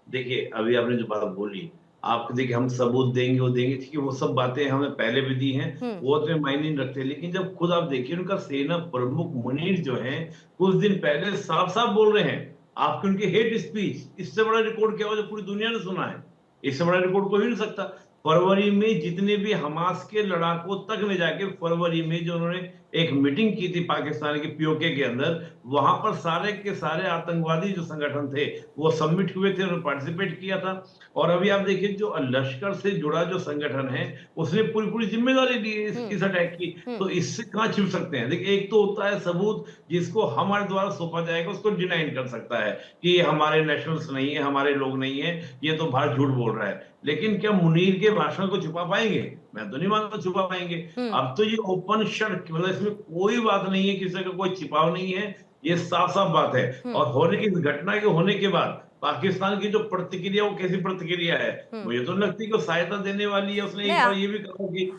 देखिए, अभी आपने जो बात बोली, आप देखिए हम सबूत देंगे, वो देंगे, ठीक है, वो सब बातें हमने पहले भी दी हैं, वो उतने मायने नहीं रखते। लेकिन जब खुद आप देखिए उनका सेना प्रमुख मुनीर जो है कुछ दिन पहले साफ साफ बोल रहे हैं आपके उनके हेट स्पीच, इससे बड़ा रिकॉर्ड क्या हो जो पूरी दुनिया ने सुना है, इससे बड़ा रिकॉर्ड कोई नहीं सकता। फरवरी में जितने भी हमास के लड़ाकों तक ने जाके फरवरी में जो उन्होंने एक मीटिंग की थी पाकिस्तान के पीओके के अंदर, वहां पर सारे के सारे आतंकवादी जो संगठन थे वो सबमिट हुए थे, उन्होंने पार्टिसिपेट किया था। और अभी आप देखिए जो लश्कर से जुड़ा जो संगठन है उसने पूरी पूरी जिम्मेदारी ली इस अटैक की, तो इससे कहां छिप सकते हैं। देखिए एक तो होता है सबूत जिसको हमारे द्वारा सौंपा जाएगा, उसको डिनाई कर सकता है कि हमारे नेशनल्स नहीं है, हमारे लोग नहीं है, ये तो भारत झूठ बोल रहा है। लेकिन क्या मुनीर के भाषण को छुपा पाएंगे? मैं तो नहीं मानता छुपा पाएंगे। अब तो ये ओपन शट, मतलब इसमें कोई बात नहीं है, किसी का कोई छिपाव नहीं है, ये साफ साफ बात है। और होने की इस घटना के होने के बाद पाकिस्तान की जो प्रतिक्रिया, वो कैसी प्रतिक्रिया है, मुझे तो लगती है कि सहायता देने वाली है। उसने एक बार ये भी कहा कि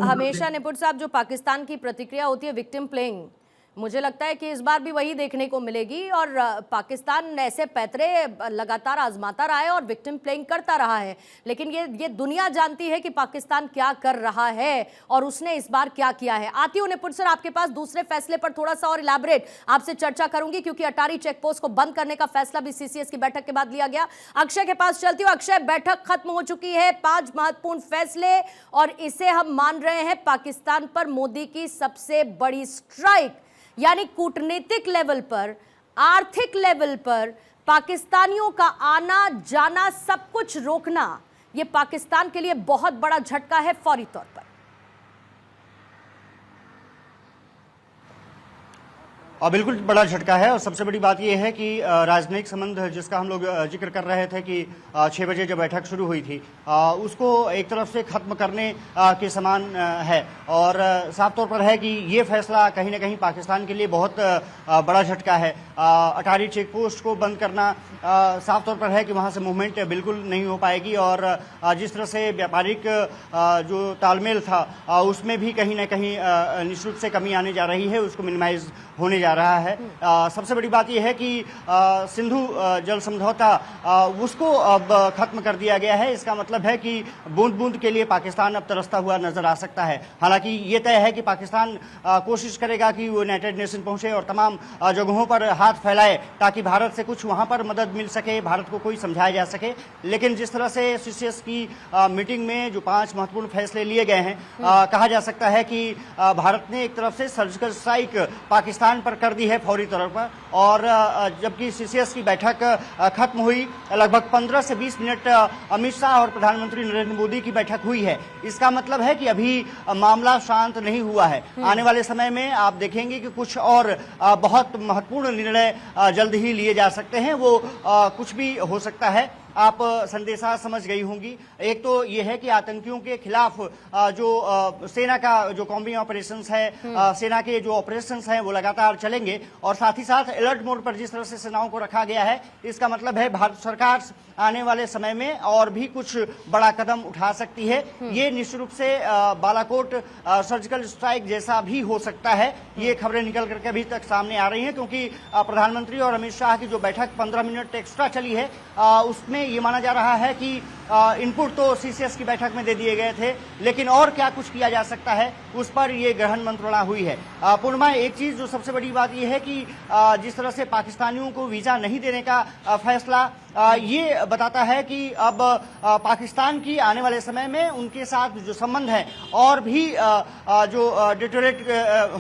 हमेशा निपुण साहब जो पाकिस्तान की प्रतिक्रिया होती है विक्टिम प्लेइंग, मुझे लगता है कि इस बार भी वही देखने को मिलेगी। और पाकिस्तान ऐसे पैतरे लगातार आजमाता रहा है और विक्टिम प्लेइंग करता रहा है, लेकिन ये दुनिया जानती है कि पाकिस्तान क्या कर रहा है और उसने इस बार क्या किया है। आती हूँ निपुण सर आपके पास, दूसरे फैसले पर थोड़ा सा और इलैबोरेट आपसे चर्चा करूंगी, क्योंकि अटारी चेकपोस्ट को बंद करने का फैसला भी सीसीएस की बैठक के बाद लिया गया। अक्षय के पास चलती हूँ। अक्षय, बैठक खत्म हो चुकी है, 5 महत्वपूर्ण फैसले, और इसे हम मान रहे हैं पाकिस्तान पर मोदी की सबसे बड़ी स्ट्राइक, यानी कूटनीतिक लेवल पर, आर्थिक लेवल पर पाकिस्तानियों का आना जाना सब कुछ रोकना, यह पाकिस्तान के लिए बहुत बड़ा झटका है फौरी तौर पर। और बिल्कुल बड़ा झटका है। और सबसे बड़ी बात यह है कि राजनयिक संबंध जिसका हम लोग जिक्र कर रहे थे कि 6 बजे जब बैठक शुरू हुई थी, उसको एक तरफ से खत्म करने के समान है। और साफ तौर पर है कि ये फैसला कहीं ना कहीं पाकिस्तान के लिए बहुत बड़ा झटका है। अटारी चेक पोस्ट को बंद करना साफ तौर पर है कि वहाँ से मूवमेंट बिल्कुल नहीं हो पाएगी। और जिस तरह से व्यापारिक जो तालमेल था उसमें भी कहीं ना कहीं निश्चित रूप से कमी आने जा रही है, उसको मिनिमाइज होने जा रहा है। सबसे बड़ी बात यह है कि सिंधु जल समझौता उसको अब खत्म कर दिया गया है। इसका मतलब है कि बूंद बूंद के लिए पाकिस्तान अब तरसता हुआ नजर आ सकता है। हालांकि ये तय है कि पाकिस्तान कोशिश करेगा कि वो यूनाइटेड नेशन पहुंचे और तमाम जगहों पर हाथ फैलाए ताकि भारत से कुछ वहां पर मदद मिल सके, भारत को कोई समझाया जा सके। लेकिन जिस तरह से सीसीएस की मीटिंग में जो 5 महत्वपूर्ण फैसले लिए गए हैं, कहा जा सकता है कि भारत ने एक तरफ से सर्जिकल स्ट्राइक पाकिस्तान पर कर दी है फौरी तौर पर। और जबकि सीसीएस की बैठक खत्म हुई, लगभग 15 से 20 मिनट अमित शाह और प्रधानमंत्री नरेंद्र मोदी की बैठक हुई है। इसका मतलब है कि अभी मामला शांत नहीं हुआ है। आने वाले समय में आप देखेंगे कि कुछ और बहुत महत्वपूर्ण निर्णय जल्द ही लिए जा सकते हैं। वो कुछ भी हो सकता है। आप संदेशा समझ गई होंगी। एक तो ये है कि आतंकियों के खिलाफ जो सेना का जो कॉम्बिंग ऑपरेशंस है, सेना के जो ऑपरेशंस हैं वो लगातार चलेंगे। और साथ ही साथ अलर्ट मोड पर जिस तरह से सेनाओं को रखा गया है, इसका मतलब है भारत सरकार आने वाले समय में और भी कुछ बड़ा कदम उठा सकती है। ये निश्चित रूप से बालाकोट सर्जिकल स्ट्राइक जैसा भी हो सकता है। ये खबरें निकल करके अभी तक सामने आ रही हैं, क्योंकि प्रधानमंत्री और अमित शाह की जो बैठक 15 मिनट एक्स्ट्रा चली है, उसमें ये माना जा रहा है कि इनपुट तो सीसीएस की बैठक में दे दिए गए थे, लेकिन और क्या कुछ किया जा सकता है उस पर ये गहन मंत्रणा हुई है। पूर्णिमा, एक चीज जो सबसे बड़ी बात यह है कि जिस तरह से पाकिस्तानियों को वीजा नहीं देने का फैसला ये बताता है कि अब पाकिस्तान की आने वाले समय में उनके साथ जो संबंध है और भी जो डिटोरेट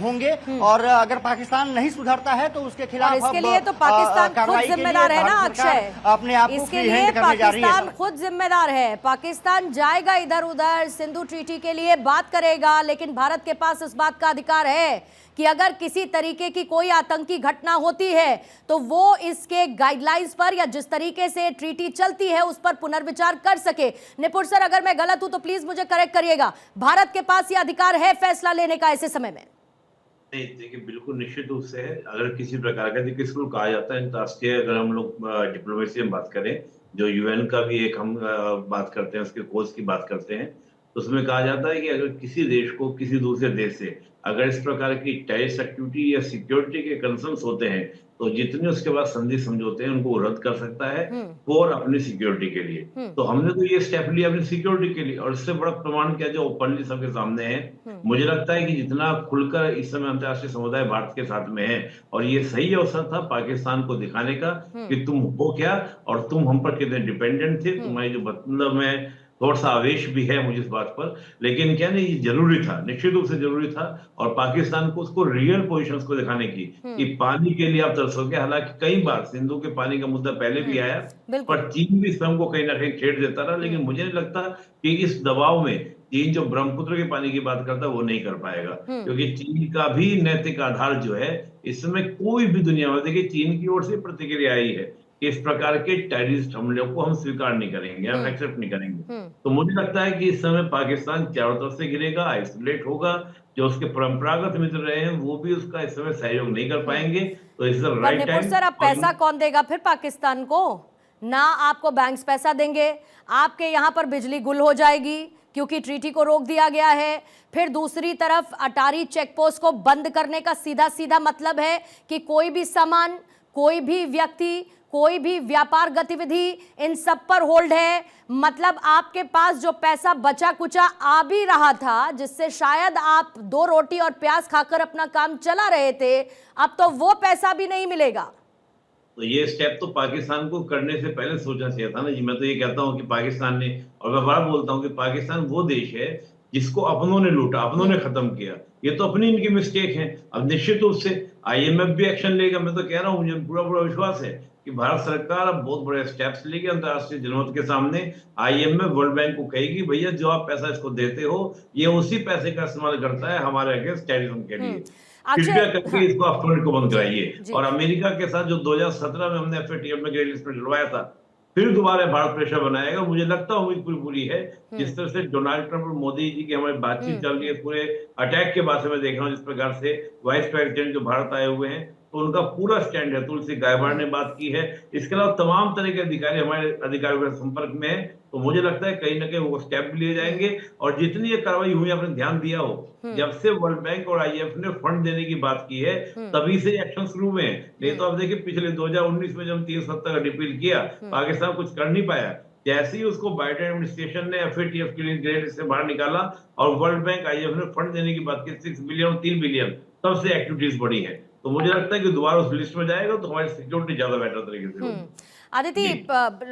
होंगे। और अगर पाकिस्तान नहीं सुधरता है तो उसके खिलाफ इसके लिए तो पाकिस्तान खुद जिम्मेदार है ना अक्षय, अपने आप को इसके लिए पाकिस्तान खुद जिम्मेदार है। पाकिस्तान जाएगा इधर उधर, सिंधु ट्रीटी के लिए बात करेगा, लेकिन भारत के पास इस बात का अधिकार है कि अगर किसी तरीके की कोई आतंकी घटना होती है तो वो इसके गाइडलाइंस पर या जिस तरीके से ट्रीटी चलती है उस पर पुनर्विचार कर सके। निपुण सर, अगर मैं गलत हूं तो प्लीज मुझे करेक्ट करिएगा। भारत के पास ये अधिकार है फैसला लेने का ऐसे समय में? नहीं, देखिए बिल्कुल निश्चित रूप से है। अगर किसी प्रकार का, देखिए इसको कहा जाता है अंतर्राष्ट्रीय, अगर हम लोग डिप्लोमेसी में बात करें, जो यूएन का भी एक हम बात करते हैं, उसके कोर्स की बात करते हैं, तो उसमें कहा जाता है कि अगर किसी देश को किसी दूसरे देश से अगर इस प्रकार की टैरिफ एक्टिविटी या सिक्योरिटी के कंसर्न्स होते हैं तो जितने उसके बाद संधि समझौते हैं उनको वो रद्द कर सकता है और अपनी सिक्योरिटी के लिए। तो हमने तो ये स्टेप लिया अपनी सिक्योरिटी के लिए और इससे बड़ा प्रमाण क्या जो ओपनली सबके सामने है। मुझे लगता है कि जितना खुलकर इस समय अंतर्राष्ट्रीय समुदाय भारत के साथ में है और ये सही अवसर था पाकिस्तान को दिखाने का कि तुम हो क्या और तुम हम पर कितने डिपेंडेंट थे। तुम्हारी जो मतलब में थोड़ा सा आवेश भी है मुझे इस बात पर, लेकिन क्या नहीं ये जरूरी था, निश्चित रूप से जरूरी था और पाकिस्तान को उसको रियल पोजीशंस को दिखाने की कि पानी के लिए आप तरसोगे। हालांकि कई बार सिंधु के पानी का मुद्दा पहले भी आया पर चीन भी स्वयं को कहीं ना कहीं छेड़ देता रहा, लेकिन मुझे नहीं लगता कि इस दबाव में चीन जो ब्रह्मपुत्र के पानी की बात करता है वो नहीं कर पाएगा, क्योंकि चीन का भी नैतिक आधार जो है इस समय कोई भी दुनिया में, देखिए चीन की ओर से प्रतिक्रिया आई है इस प्रकार के टेररिस्ट हमलों को हम स्वीकार नहीं करेंगे, हम एक्सेप्ट नहीं करेंगे। तो मुझे लगता है कि इस समय पाकिस्तान चारों तरफ से गिरेगा, आइसोलेट होगा, जो उसके परंपरागत मित्र रहे हैं वो भी उसका इस समय सहयोग नहीं कर पाएंगे। तो इस राइट टाइम। सर, अब पैसा कौन देगा फिर पाकिस्तान को? ना आपको बैंक्स पैसा देंगे, आपके यहाँ पर बिजली गुल हो जाएगी क्योंकि ट्रीटी को रोक दिया गया है। फिर दूसरी तरफ अटारी चेकपोस्ट को बंद करने का सीधा सीधा मतलब है कि कोई भी सामान, कोई भी व्यक्ति, कोई भी व्यापार गतिविधि इन सब पर होल्ड है। मतलब आपके पास जो पैसा बचा कुचा आ भी रहा था जिससे शायद आप 2 रोटी और प्याज खाकर अपना काम चला रहे थे, अब तो वो पैसा भी नहीं मिलेगा। तो ये स्टेप तो पाकिस्तान को करने से पहले सोचना चाहिए था ना जी। मैं तो ये कहता हूँ कि पाकिस्तान ने, और मैं बार बोलता हूँ कि पाकिस्तान वो देश है जिसको अपनों ने लूटा, अपनों ने खत्म किया। ये तो अपनी इनकी मिस्टेक है। अब निश्चित रूप से IMF भी एक्शन लेगा। मैं तो कह रहा हूँ, मुझे पूरा विश्वास है कि भारत सरकार अब बहुत बड़े स्टेप्स लेगी अंतर्राष्ट्रीय जनमत के सामने। IMF वर्ल्ड बैंक को कहेगी भैया जो आप पैसा इसको देते हो ये उसी पैसे का इस्तेमाल करता है हमारे अगेंस्ट टेररिज्म के लिए, कृपया करके इसको अपफ्रंट को बंद कराइए। और अमेरिका के साथ जो 2017 में हमने FATF में ग्रे लिस्ट में जुड़वाया था, फिर दोबारा भारत प्रेशर बनाएगा। मुझे लगता है उम्मीद पूरी है। जिस तरह से डोनाल्ड ट्रंप और मोदी जी की हमारी बातचीत चल रही है, पूरे अटैक के बाद से मैं देख रहा हूँ जिस प्रकार से वाइस प्रेसिडेंट जो भारत आए हुए हैं तो उनका पूरा स्टैंड है। तुलसी गायकवाड़ ने बात की है, इसके अलावा तमाम तरह के अधिकारी हमारे अधिकारियों के संपर्क में है। तो मुझे लगता है कहीं ना कहीं वो स्टेप भी लिए जाएंगे और जितनी ये कार्रवाई हुई आपने ध्यान दिया हो, जब से वर्ल्ड बैंक और IMF ने फंड देने की बात की है तभी से एक्शन शुरू हुए हैं। नहीं तो आप देखिए पिछले 2019 में जब 370 का रिपील किया पाकिस्तान कुछ कर नहीं पाया। जैसे ही उसको बाइडेन एडमिनिस्ट्रेशन ने FATF के लिए ग्रे लिस्ट से बाहर निकाला और वर्ल्ड बैंक IMF ने फंड देने की बात की 6 बिलियन और 3 बिलियन, तब से एक्टिविटीज बढ़ी है। तो मुझे लगता है कि दोबारा उस लिस्ट में जाएगा तो हमारी सिक्योरिटी ज्यादा बेटर तरीके से होगी। आदिति,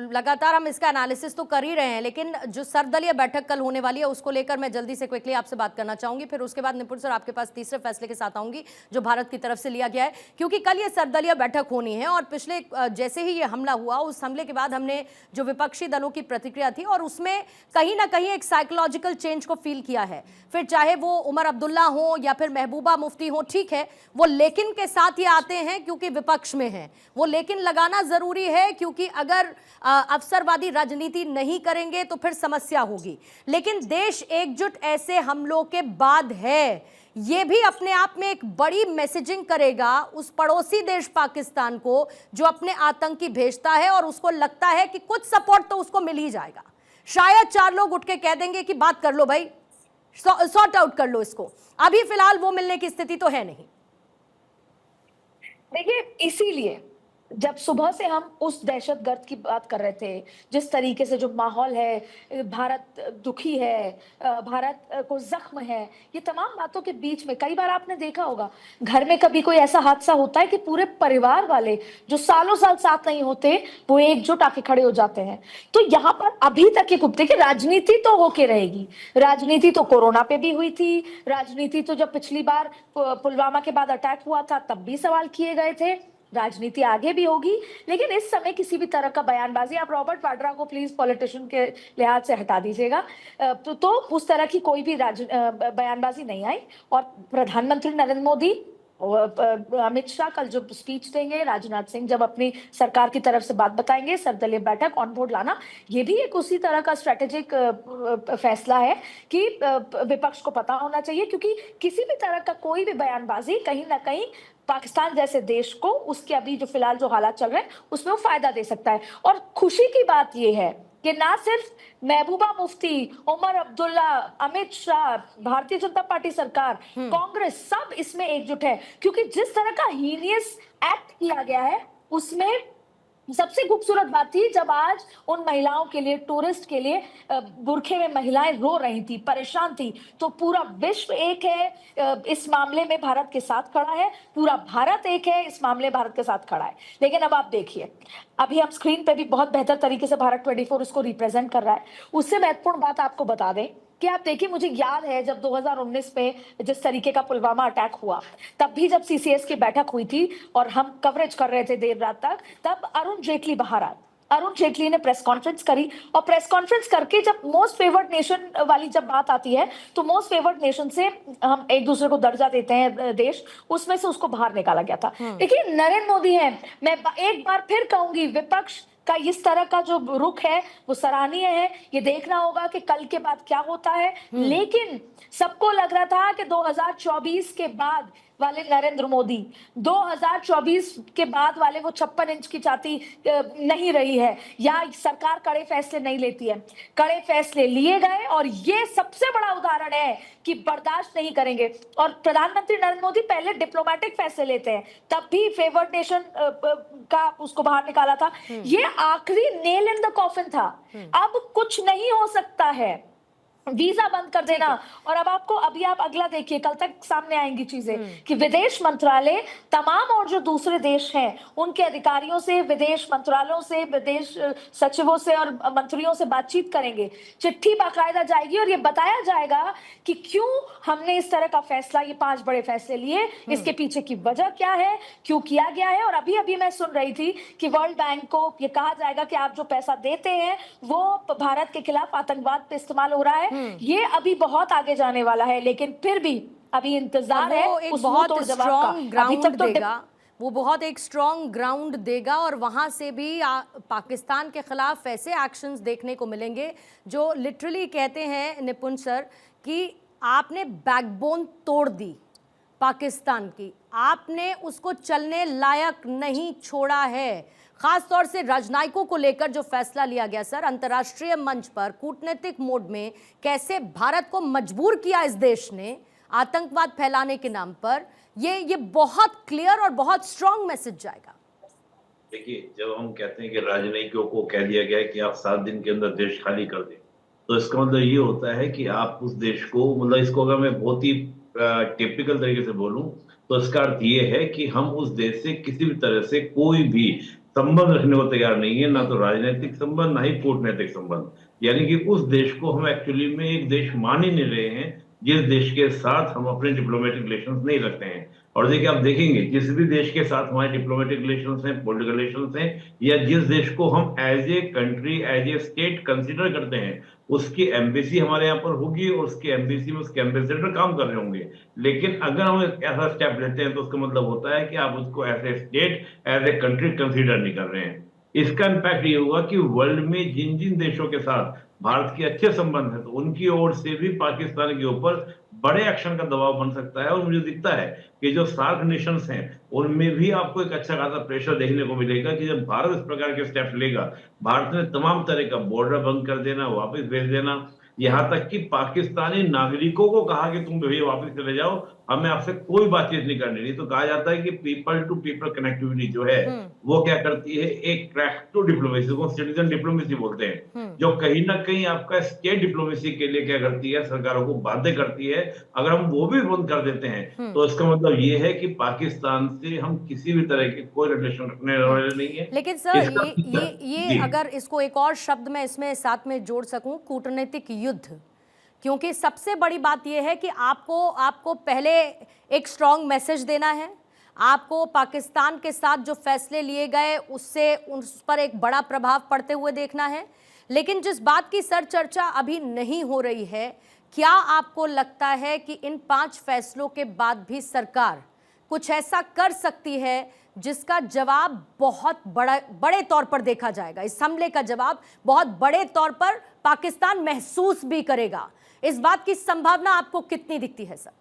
लगातार हम इसका एनालिसिस तो कर ही रहे हैं, लेकिन जो सर्वदलीय बैठक कल होने वाली है उसको लेकर मैं जल्दी से क्विकली आपसे बात करना चाहूंगी। फिर उसके बाद निपुण सर आपके पास तीसरे फैसले के साथ आऊंगी जो भारत की तरफ से लिया गया है, क्योंकि कल ये सर्वदलीय बैठक होनी है और पिछले जैसे ही ये हमला हुआ उस हमले के बाद हमने जो विपक्षी दलों की प्रतिक्रिया थी और उसमें कहीं ना कहीं एक साइकोलॉजिकल चेंज को फील किया है। फिर चाहे वो उमर अब्दुल्ला हो या फिर महबूबा मुफ्ती हो, ठीक है वो लेकिन के साथ ये आते हैं क्योंकि विपक्ष में है, वो लेकिन लगाना जरूरी है क्योंकि अगर अवसरवादी राजनीति नहीं करेंगे तो फिर समस्या होगी। लेकिन देश एकजुट ऐसे हमलों के बाद है, ये भी अपने आप में एक बड़ी मैसेजिंग करेगा उस पड़ोसी देश पाकिस्तान को जो अपने आतंकी भेजता है और उसको लगता है कि कुछ सपोर्ट तो उसको मिल ही जाएगा। शायद 4 लोग उठ के कह देंगे कि बात कर लो भाई, सॉर्ट आउट कर लो इसको। अभी फिलहाल वो मिलने की स्थिति तो है नहीं। देखिए, इसीलिए जब सुबह से हम उस दहशतगर्द की बात कर रहे थे, जिस तरीके से जो माहौल है, भारत दुखी है, भारत को जख्म है, ये तमाम बातों के बीच में कई बार आपने देखा होगा घर में कभी कोई ऐसा हादसा होता है कि पूरे परिवार वाले जो सालों साल साथ नहीं होते वो एकजुट आके खड़े हो जाते हैं। तो यहाँ पर अभी तक ये गुप्ते की राजनीति तो होके रहेगी। राजनीति तो कोरोना पे भी हुई थी, राजनीति तो जब पिछली बार पुलवामा के बाद अटैक हुआ था तब भी सवाल किए गए थे, राजनीति आगे भी होगी। लेकिन इस समय किसी भी तरह का बयानबाजी, आप रॉबर्ट वाड्रा को प्लीज पॉलिटिशियन के लिहाज से हटा दीजिएगा, तो उस तरह की कोई भी बयानबाजी नहीं आई। और प्रधानमंत्री नरेंद्र मोदी, अमित शाह कल जो स्पीच देंगे, राजनाथ सिंह जब अपनी सरकार की तरफ से बात बताएंगे, सर्वदलीय बैठक ऑन बोर्ड लाना, ये भी एक उसी तरह का स्ट्रेटेजिक फैसला है कि विपक्ष को पता होना चाहिए, क्योंकि किसी भी तरह का कोई भी बयानबाजी कहीं ना कहीं पाकिस्तान जैसे देश को उसके अभी जो फिलहाल जो हालात चल रहे हैं उसमें वो फायदा दे सकता है। और खुशी की बात यह है कि ना सिर्फ महबूबा मुफ्ती, उमर अब्दुल्ला, अमित शाह, भारतीय जनता पार्टी सरकार, कांग्रेस, सब इसमें एकजुट है, क्योंकि जिस तरह का हीनियस एक्ट किया गया है उसमें सबसे खूबसूरत बात थी जब आज उन महिलाओं के लिए, टूरिस्ट के लिए बुरखे में महिलाएं रो रही थी, परेशान थी। तो पूरा विश्व एक है इस मामले में, भारत के साथ खड़ा है, पूरा भारत एक है इस मामले में, भारत के साथ खड़ा है। लेकिन अब आप देखिए, अभी हम स्क्रीन पे भी बहुत बेहतर तरीके से भारत 24 इसको रिप्रेजेंट कर रहा है। उससे महत्वपूर्ण बात आपको बता दें कि आप देखिए, मुझे याद है जब 2019 में जिस तरीके का पुलवामा अटैक हुआ, तब भी जब सीसीएस की बैठक हुई थी और हम कवरेज कर रहे थे देर रात तक, तब अरुण जेटली बाहर आए। अरुण जेटली ने प्रेस कॉन्फ्रेंस करी और प्रेस कॉन्फ्रेंस करके जब मोस्ट फेवर्ड नेशन वाली जब बात आती है तो मोस्ट फेवर्ड नेशन से हम एक दूसरे को दर्जा देते हैं देश, उसमें से उसको बाहर निकाला गया था। देखिए, नरेंद्र मोदी हैं, मैं एक बार फिर कहूंगी, विपक्ष का इस तरह का जो रुख है वो सराहनीय है। ये देखना होगा कि कल के बाद क्या होता है। लेकिन सबको लग रहा था कि 2024 के बाद वाले नरेंद्र मोदी, 2024 के बाद वाले वो 56 इंच की छाती नहीं रही है, या सरकार कड़े फैसले नहीं लेती है। कड़े फैसले लिए गए और ये सबसे बड़ा उदाहरण है कि बर्दाश्त नहीं करेंगे। और प्रधानमंत्री नरेंद्र मोदी पहले डिप्लोमेटिक फैसले लेते हैं, तब भी फेवर्ड नेशन का उसको बाहर निकाला था। ये आखिरी नेल इन द कॉफिन था। अब कुछ नहीं हो सकता है, वीजा बंद कर देना। और अब आपको, अभी आप अगला देखिए, कल तक सामने आएंगी चीजें कि विदेश मंत्रालय तमाम और जो दूसरे देश हैं उनके अधिकारियों से, विदेश मंत्रालयों से, विदेश सचिवों से और मंत्रियों से बातचीत करेंगे। चिट्ठी बाकायदा जाएगी और ये बताया जाएगा कि क्यों हमने इस तरह का फैसला, ये 5 बड़े फैसले लिए, इसके पीछे की वजह क्या है, क्यों किया गया है। और अभी अभी मैं सुन रही थी कि वर्ल्ड बैंक को ये कहा जाएगा कि आप जो पैसा देते हैं वो भारत के खिलाफ आतंकवाद पे इस्तेमाल हो रहा है। ये अभी बहुत आगे जाने वाला है, लेकिन फिर भी अभी इंतजार है। वो एक बहुत स्ट्रॉन्ग ग्राउंड देगा, वो बहुत एक स्ट्रॉन्ग ग्राउंड देगा और वहां से भी पाकिस्तान के खिलाफ ऐसे एक्शंस देखने को मिलेंगे जो लिटरली कहते हैं निपुण सर कि आपने बैकबोन तोड़ दी पाकिस्तान की, आपने उसको चलने लायक नहीं छोड़ा है। खास तौर से राजनयिकों को लेकर जो फैसला लिया गया सर, अंतर्राष्ट्रीय मंच पर कूटनीतिक मोड में कैसे भारत को मजबूर किया इस देश ने आतंकवाद फैलाने के नाम पर, ये बहुत क्लियर और बहुत स्ट्रांग मैसेज जाएगा। देखिए, जब हम कहते हैं कि राजनयिकों को कह दिया गया है कि आप 7 दिन के अंदर देश खाली कर दें, तो इसका मतलब ये होता है कि आप उस देश को, मतलब इसको अगर मैं बहुत ही टिपिकल तरीके से बोलूं तो इसका अर्थ ये है कि हम उस देश से किसी भी तरह से कोई भी संबंध रखने को तैयार नहीं है, ना तो राजनीतिक संबंध, ना ही कूटनैतिक संबंध। यानी कि उस देश को हम एक्चुअली में एक देश मान ही नहीं रहे हैं जिस देश के साथ हम अपने डिप्लोमेटिक रिलेशंस नहीं रखते हैं। और देखिए, आप देखेंगे जिस भी देश के साथ हमारे डिप्लोमेटिक रिलेशंस हैं, पॉलिटिकल रिलेशंस हैं, या जिस देश को हम as a country, as a state consider करते हैं, उसकी एम्बेसी हमारे यहाँ पर होगी और उसकी एम्बेसी में उसके एम्बेसडर काम कर रहे होंगे। लेकिन अगर हम ऐसा स्टेप लेते हैं तो उसका मतलब होता है कि आप उसको as a state, as a country consider नहीं कर रहे हैं। इसका इम्पैक्ट ये होगा कि वर्ल्ड में जिन जिन देशों के साथ भारत के अच्छे संबंध है, तो उनकी ओर से भी पाकिस्तान के ऊपर बड़े एक्शन का दबाव बन सकता है। और मुझे दिखता है कि जो सार्क नेशंस हैं उनमें भी आपको एक अच्छा खासा प्रेशर देखने को मिलेगा कि जब भारत इस प्रकार के स्टेप लेगा, भारत ने तमाम तरह का बॉर्डर बंद कर देना, वापस भेज देना, यहाँ तक कि पाकिस्तानी नागरिकों को कहा कि तुम भैया वापस चले जाओ, हमें आपसे कोई बातचीत नहीं करनी। नहीं तो कहा जाता है कि पीपल टू पीपल कनेक्टिविटी जो है वो क्या करती है, एक ट्रैक टू डिप्लोमेसी को सिटीजन डिप्लोमेसी बोलते हैं, जो कहीं ना कहीं आपका स्टेट डिप्लोमेसी के लिए क्या करती है, सरकारों को बाध्य करती है। अगर हम वो भी बंद कर देते हैं तो इसका मतलब ये है कि पाकिस्तान से हम किसी भी तरह के कोई रिलेशन रखने वाले नहीं है। लेकिन सर ये अगर इसको एक और शब्द में इसमें साथ में जोड़ सकूं, कूटनीतिक युद्ध, क्योंकि सबसे बड़ी बात यह है कि आपको पहले एक स्ट्रॉन्ग मैसेज देना है, आपको पाकिस्तान के साथ जो फैसले लिए गए उससे उस पर एक बड़ा प्रभाव पड़ते हुए देखना है। लेकिन जिस बात की सर चर्चा अभी नहीं हो रही है, क्या आपको लगता है कि इन 5 फैसलों के बाद भी सरकार कुछ ऐसा कर सकती है जिसका जवाब बहुत बड़े तौर पर देखा जाएगा? इस हमले का जवाब बहुत बड़े तौर पर पाकिस्तान महसूस भी करेगा। इस बात की संभावना आपको कितनी दिखती है सर?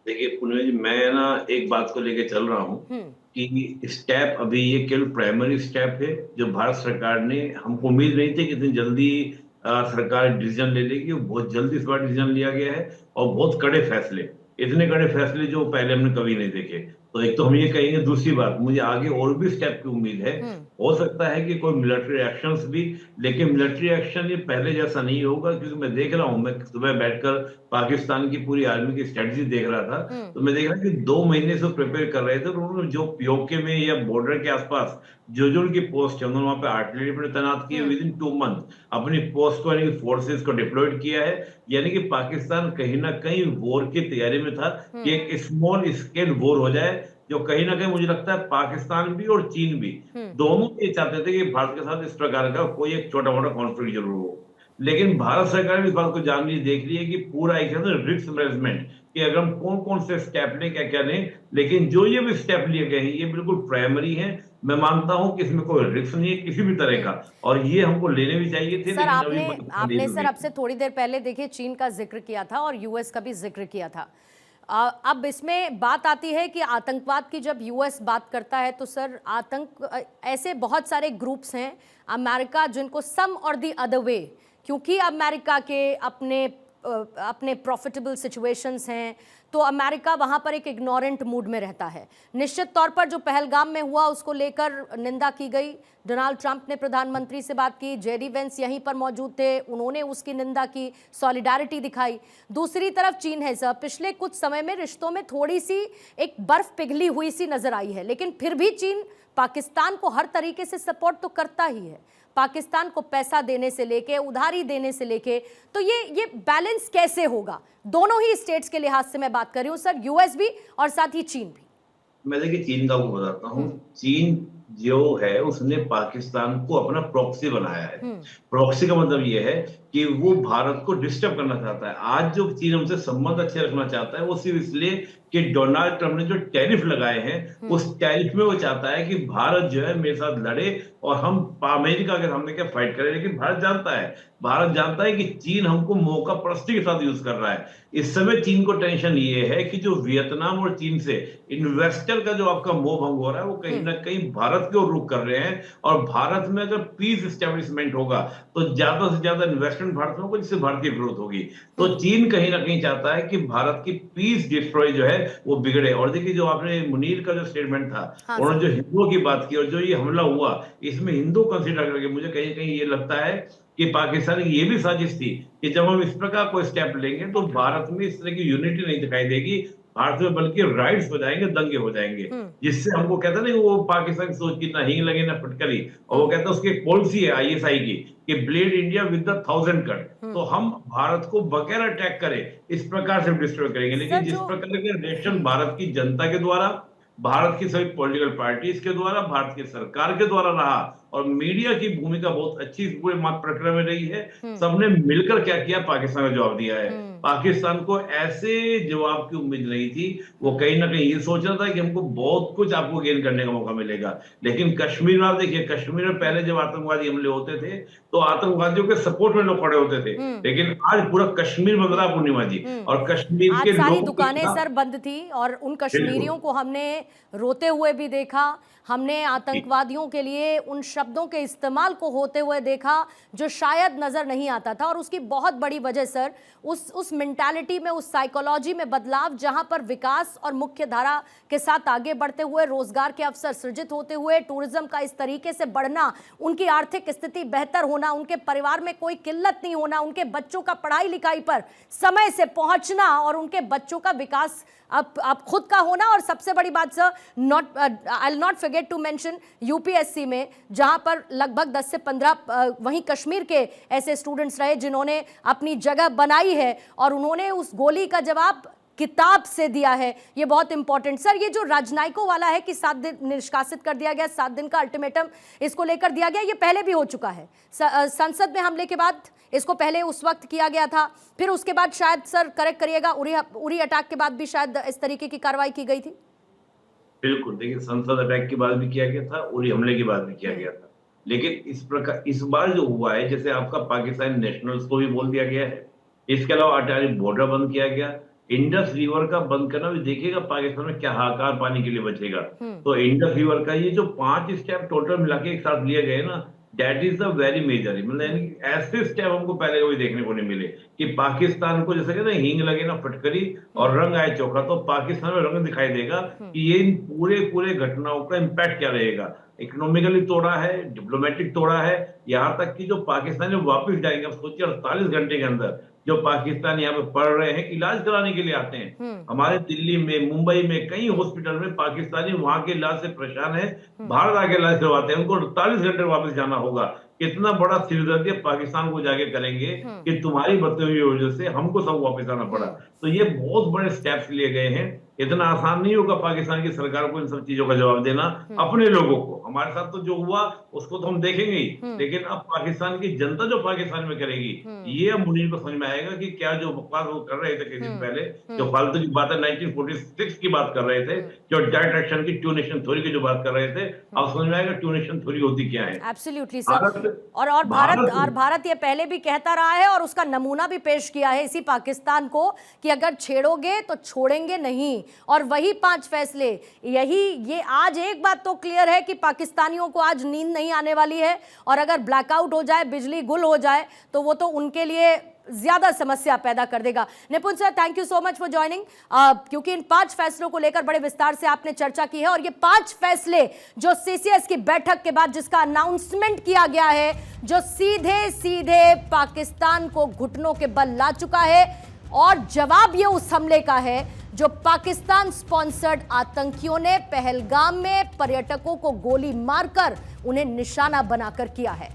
देखिए पुण्य जी, मैं ना एक बात को लेके चल रहा हूँ कि स्टेप अभी ये केवल प्राइमरी स्टेप है जो भारत सरकार ने, हमको उम्मीद नहीं थी कि इतनी जल्दी सरकार डिसीजन ले लेगी। बहुत जल्दी इस बार डिसीजन लिया गया है और बहुत कड़े फैसले, इतने कड़े फैसले जो पहले हमने कभी नहीं देखे। तो एक तो हम ये कहेंगे, दूसरी बात मुझे आगे और भी स्टेप की उम्मीद है। हो सकता है कि कोई मिलिट्री एक्शंस भी, लेकिन मिलिट्री एक्शन ये पहले जैसा नहीं होगा, क्योंकि मैं देख रहा हूँ, मैं सुबह बैठकर पाकिस्तान की पूरी आर्मी की स्ट्रेटजी देख रहा था, तो मैं देख रहा कि 2 महीने से प्रिपेयर कर रहे थे और उन्होंने जो पीओके में या बॉर्डर के आसपास जो उनकी पोस्ट है, उन्होंने वहां पे आर्टिलरी पर तैनात किए, विद इन 2 मंथ अपनी पोस्ट को यानी कि फोर्सेस को डिप्लॉयड किया है। यानी कि पाकिस्तान कहीं ना कहीं वॉर की तैयारी में था कि एक स्मॉल स्केल वॉर हो जाए, जो कहीं ना कहीं मुझे लगता है पाकिस्तान भी और चीन भी दोनों ये चाहते थे कि भारत के साथ इस प्रकार का कोई एक छोटा मोटा कॉन्फ्लिक्ट जरूर हो। लेकिन भारत सरकार ने इस बात को जान ली, देख ली है कि पूरा एक रिस्क मैनेजमेंट, कि अगर हम कौन कौन से स्टेप लें, क्या क्या लें, लेकिन जो ये भी स्टेप लिए गए हैं ये बिल्कुल प्राइमरी है। मैं मानता हूं कि इसमें कोई रिस्क नहीं है किसी भी तरह का, और ये हमको लेने भी चाहिए थे। सर आपने सर आपसे थोड़ी देर पहले देखिए चीन का जिक्र किया था और यूएस का भी जिक्र किया था। अब इसमें बात आती है कि आतंकवाद की जब यूएस बात करता है तो सर ऐसे बहुत सारे ग्रुप्स हैं अमेरिका जिनको सम और दी अदर वे, क्योंकि अमेरिका के अपने प्रॉफिटेबल सिचुएशंस हैं तो अमेरिका वहाँ पर एक इग्नोरेंट मूड में रहता है। निश्चित तौर पर जो पहलगाम में हुआ उसको लेकर निंदा की गई, डोनाल्ड ट्रंप ने प्रधानमंत्री से बात की, जेडी वेंस यहीं पर मौजूद थे, उन्होंने उसकी निंदा की, सॉलिडारिटी दिखाई। दूसरी तरफ चीन है सर, पिछले कुछ समय में रिश्तों में थोड़ी सी एक बर्फ पिघली हुई सी नजर आई है, लेकिन फिर भी चीन पाकिस्तान को हर तरीके से सपोर्ट तो करता ही है, पाकिस्तान को पैसा देने से लेके, उधारी देने से लेके। तो ये बैलेंस कैसे होगा? दोनों ही स्टेट्स के लिहाज से मैं बात कर रही हूँ सर, यूएस भी और साथ ही चीन भी। मैं देखिए चीन का आपको बताता हूँ। चीन जो है उसने पाकिस्तान को अपना प्रॉक्सी बनाया है। प्रॉक्सी का मतलब ये है कि वो भारत को डिस्टर्ब करना चाहता है। आज जो चीन हमसे संबंध अच्छे रखना चाहता है वो सिर्फ इसलिए कि डोनाल्ड ट्रंप ने जो टैरिफ लगाए हैं उस टैरिफ में वो चाहता है कि भारत जो है मेरे साथ लड़े और हम अमेरिका के सामने क्या फाइट करें। लेकिन भारत जानता है कि चीन हमको मौका परस्ती के साथ यूज कर रहा है। इस समय चीन को टेंशन ये है कि जो वियतनाम और चीन से इन्वेस्टर का जो आपका मोह भंग हो रहा है वो कहीं ना कहीं भारत की ओर रुख कर रहे हैं, और भारत में अगर पीस एस्टेब्लिशमेंट होगा तो ज्यादा से ज्यादा इन्वेस्टमेंट भारत में होगा, जिससे भारत की ग्रोथ होगी। तो चीन कहीं ना कहीं चाहता है कि भारत की पीस डिस्ट्रॉय जो है वो बिगड़े। और देखिए जो आपने मुनीर का जो स्टेटमेंट था, उन्होंने जो हिंदुओं की बात की और जो ये हमला हुआ इसमें हिंदू कंसिडर करके मुझे कहीं कहीं ये लगता है कि पाकिस्तान की ये भी साजिश थी कि जब हम इस प्रकार कोई स्टेप लेंगे तो भारत में इस तरह की यूनिटी नहीं दिखाई देगी, भारत में बल्कि राइट्स हो जाएंगे, दंगे हो जाएंगे, जिससे हमको कहता नहीं वो पाकिस्तान की सोच की ना हींग लगे ना फटकरी। और वो कहता है उसकी एक पॉलिसी है आईएसआई की कि blade India with the 1000 cut. तो हम भारत को बगैर अटैक करें इस प्रकार से डिस्ट्रॉय करेंगे। लेकिन जिस प्रकार के रिएक्शन भारत की जनता के द्वारा, भारत की सभी पॉलिटिकल पार्टीज के द्वारा, भारत की सरकार के द्वारा रहा, और मीडिया की भूमिका बहुत अच्छी इस पूरे प्रक्रिया में रही है। सबने मिलकर क्या किया, पाकिस्तान का जवाब दिया है। पाकिस्तान को ऐसे जवाब की उम्मीद नहीं थी। वो कहीं ना कहीं ये सोच रहा था कि हमको बहुत कुछ आपको गेन करने का मौका मिलेगा। लेकिन कश्मीर में देखिए, कश्मीर में पहले जब आतंकवादी हमले होते थे तो आतंकवादियों के सपोर्ट में लोग खड़े होते थे, लेकिन आज पूरा कश्मीर बंद रहा पूर्णिमा जी। और कश्मीर के सारी दुकानें सर बंद थी और उन कश्मीरियों को हमने रोते हुए भी देखा, हमने आतंकवादियों के लिए उन शब्दों के इस्तेमाल को होते हुए देखा जो शायद नजर नहीं आता था। और उसकी बहुत बड़ी वजह सर उस मेंटालिटी में, उस साइकोलॉजी में बदलाव, जहां पर विकास और मुख्य धारा के साथ आगे बढ़ते हुए रोजगार के अवसर सृजित होते हुए टूरिज्म का इस तरीके से बढ़ना, उनकी आर्थिक स्थिति बेहतर होना, उनके परिवार में कोई किल्लत नहीं होना, उनके बच्चों का पढ़ाई लिखाई पर समय से पहुंचना और उनके बच्चों का विकास अब खुद का होना। और सबसे बड़ी बात sir, I will not forget to mention UPSC में जहां पर लगभग 10 से 15 वहीं कश्मीर के ऐसे स्टूडेंट्स रहे जिन्होंने अपनी जगह बनाई है और उन्होंने उस गोली का जवाब किताब से दिया है। ये बहुत इंपॉर्टेंट सर, ये जो राजनयिकों वाला है कि 7 दिन निष्कासित कर दिया गया, 7 दिन का अल्टीमेटम इसको लेकर दिया गया, ये पहले भी हो चुका है। संसद में हमले के बाद इसको पहले उस वक्त किया गया था, फिर उसके बाद शायद सर करेक्ट करिएगा, उरी अटैक के बाद भी शायद इस तरीके की कार्रवाई की गई थी। बिल्कुल, देखिए संसद अटैक के बाद भी किया गया था, उरी हमले के बाद भी किया गया था। लेकिन इस प्रकार इस बार जो हुआ है, जैसे आपका पाकिस्तानी नेशनल्स को भी बोल दिया गया है, इसके अलावा अटारी बॉर्डर बंद किया गया, इंडस रिवर का बंद करना भी देखिएगा पाकिस्तान में क्या हाहाकार पानी के लिए बचेगा। तो इंडस रिवर का ये जो 5 स्टेप टोटल मिला के एक साथ लिए गए ना, that is the very major, मतलब यानी ऐसे स्टेप हमको पहले कभी देखने को नहीं मिले कि पाकिस्तान को जैसे कहते हैं हींग लगे ना फटकरी और रंग आए चोखा, तो पाकिस्तान में रंग दिखाई देगा कि ये इन पूरे घटनाओं का इम्पैक्ट क्या रहेगा। इकोनॉमिकली तोड़ा है, डिप्लोमेटिक तोड़ा है, यहाँ तक कि जो पाकिस्तानी वापस जाएंगे, अब सोचिए 48 घंटे के अंदर जो पाकिस्तान यहाँ पे पढ़ रहे हैं, इलाज कराने के लिए आते हैं। हमारे दिल्ली में, मुंबई में कई हॉस्पिटल में पाकिस्तानी वहां के इलाज से परेशान है, भारत आके इलाज करवाते हैं, उनको 48 घंटे वापस जाना होगा। कितना बड़ा सिरदर्द पाकिस्तान को जाके करेंगे कि तुम्हारी बदतमीजी की वजह से हमको सब वापस आना पड़ा। तो ये बहुत बड़े स्टेप्स लिए गए हैं। इतना आसान नहीं होगा पाकिस्तान की सरकार को इन सब चीजों का जवाब देना अपने लोगों को। हमारे साथ तो जो हुआ उसको तो हम देखेंगे ही, लेकिन अब पाकिस्तान की जनता जो पाकिस्तान में करेगी, ये अब मुनीर को समझ में आएगा कि क्या जो बकवास वो कर रहे थे कुछ दिन पहले, जो फालतू की बात है 1946 की बात कर रहे थे, जो डायरेक्ट एक्शन की टू नेशन थ्योरी की जो बात कर रहे थे, अब समझ में आएगा टू नेशन थ्योरी होती क्या है। Absolutely sir. और भारत ये पहले भी कहता रहा है और उसका नमूना भी पेश किया है इसी पाकिस्तान को कि अगर छेड़ोगे तो छोड़ेंगे नहीं। और वही 5 फैसले, ये आज एक बात तो क्लियर है कि पाकिस्तानियों को आज नींद नहीं आने वाली है, और अगर ब्लैकआउट हो जाए, बिजली गुल हो जाए, तो वो तो उनके लिए ज्यादा समस्या पैदा कर देगा। निपुण sir, thank you so much for joining, क्योंकि इन 5 फैसलों को लेकर बड़े विस्तार से आपने चर्चा की है, और ये 5 फैसले जो सीसीएस की बैठक के बाद जिसका अनाउंसमेंट किया गया है, जो सीधे सीधे पाकिस्तान को घुटनों के बल ला चुका है, और जवाब ये उस हमले का है जो पाकिस्तान स्पॉन्सर्ड आतंकियों ने पहलगाम में पर्यटकों को गोली मारकर उन्हें निशाना बनाकर किया है।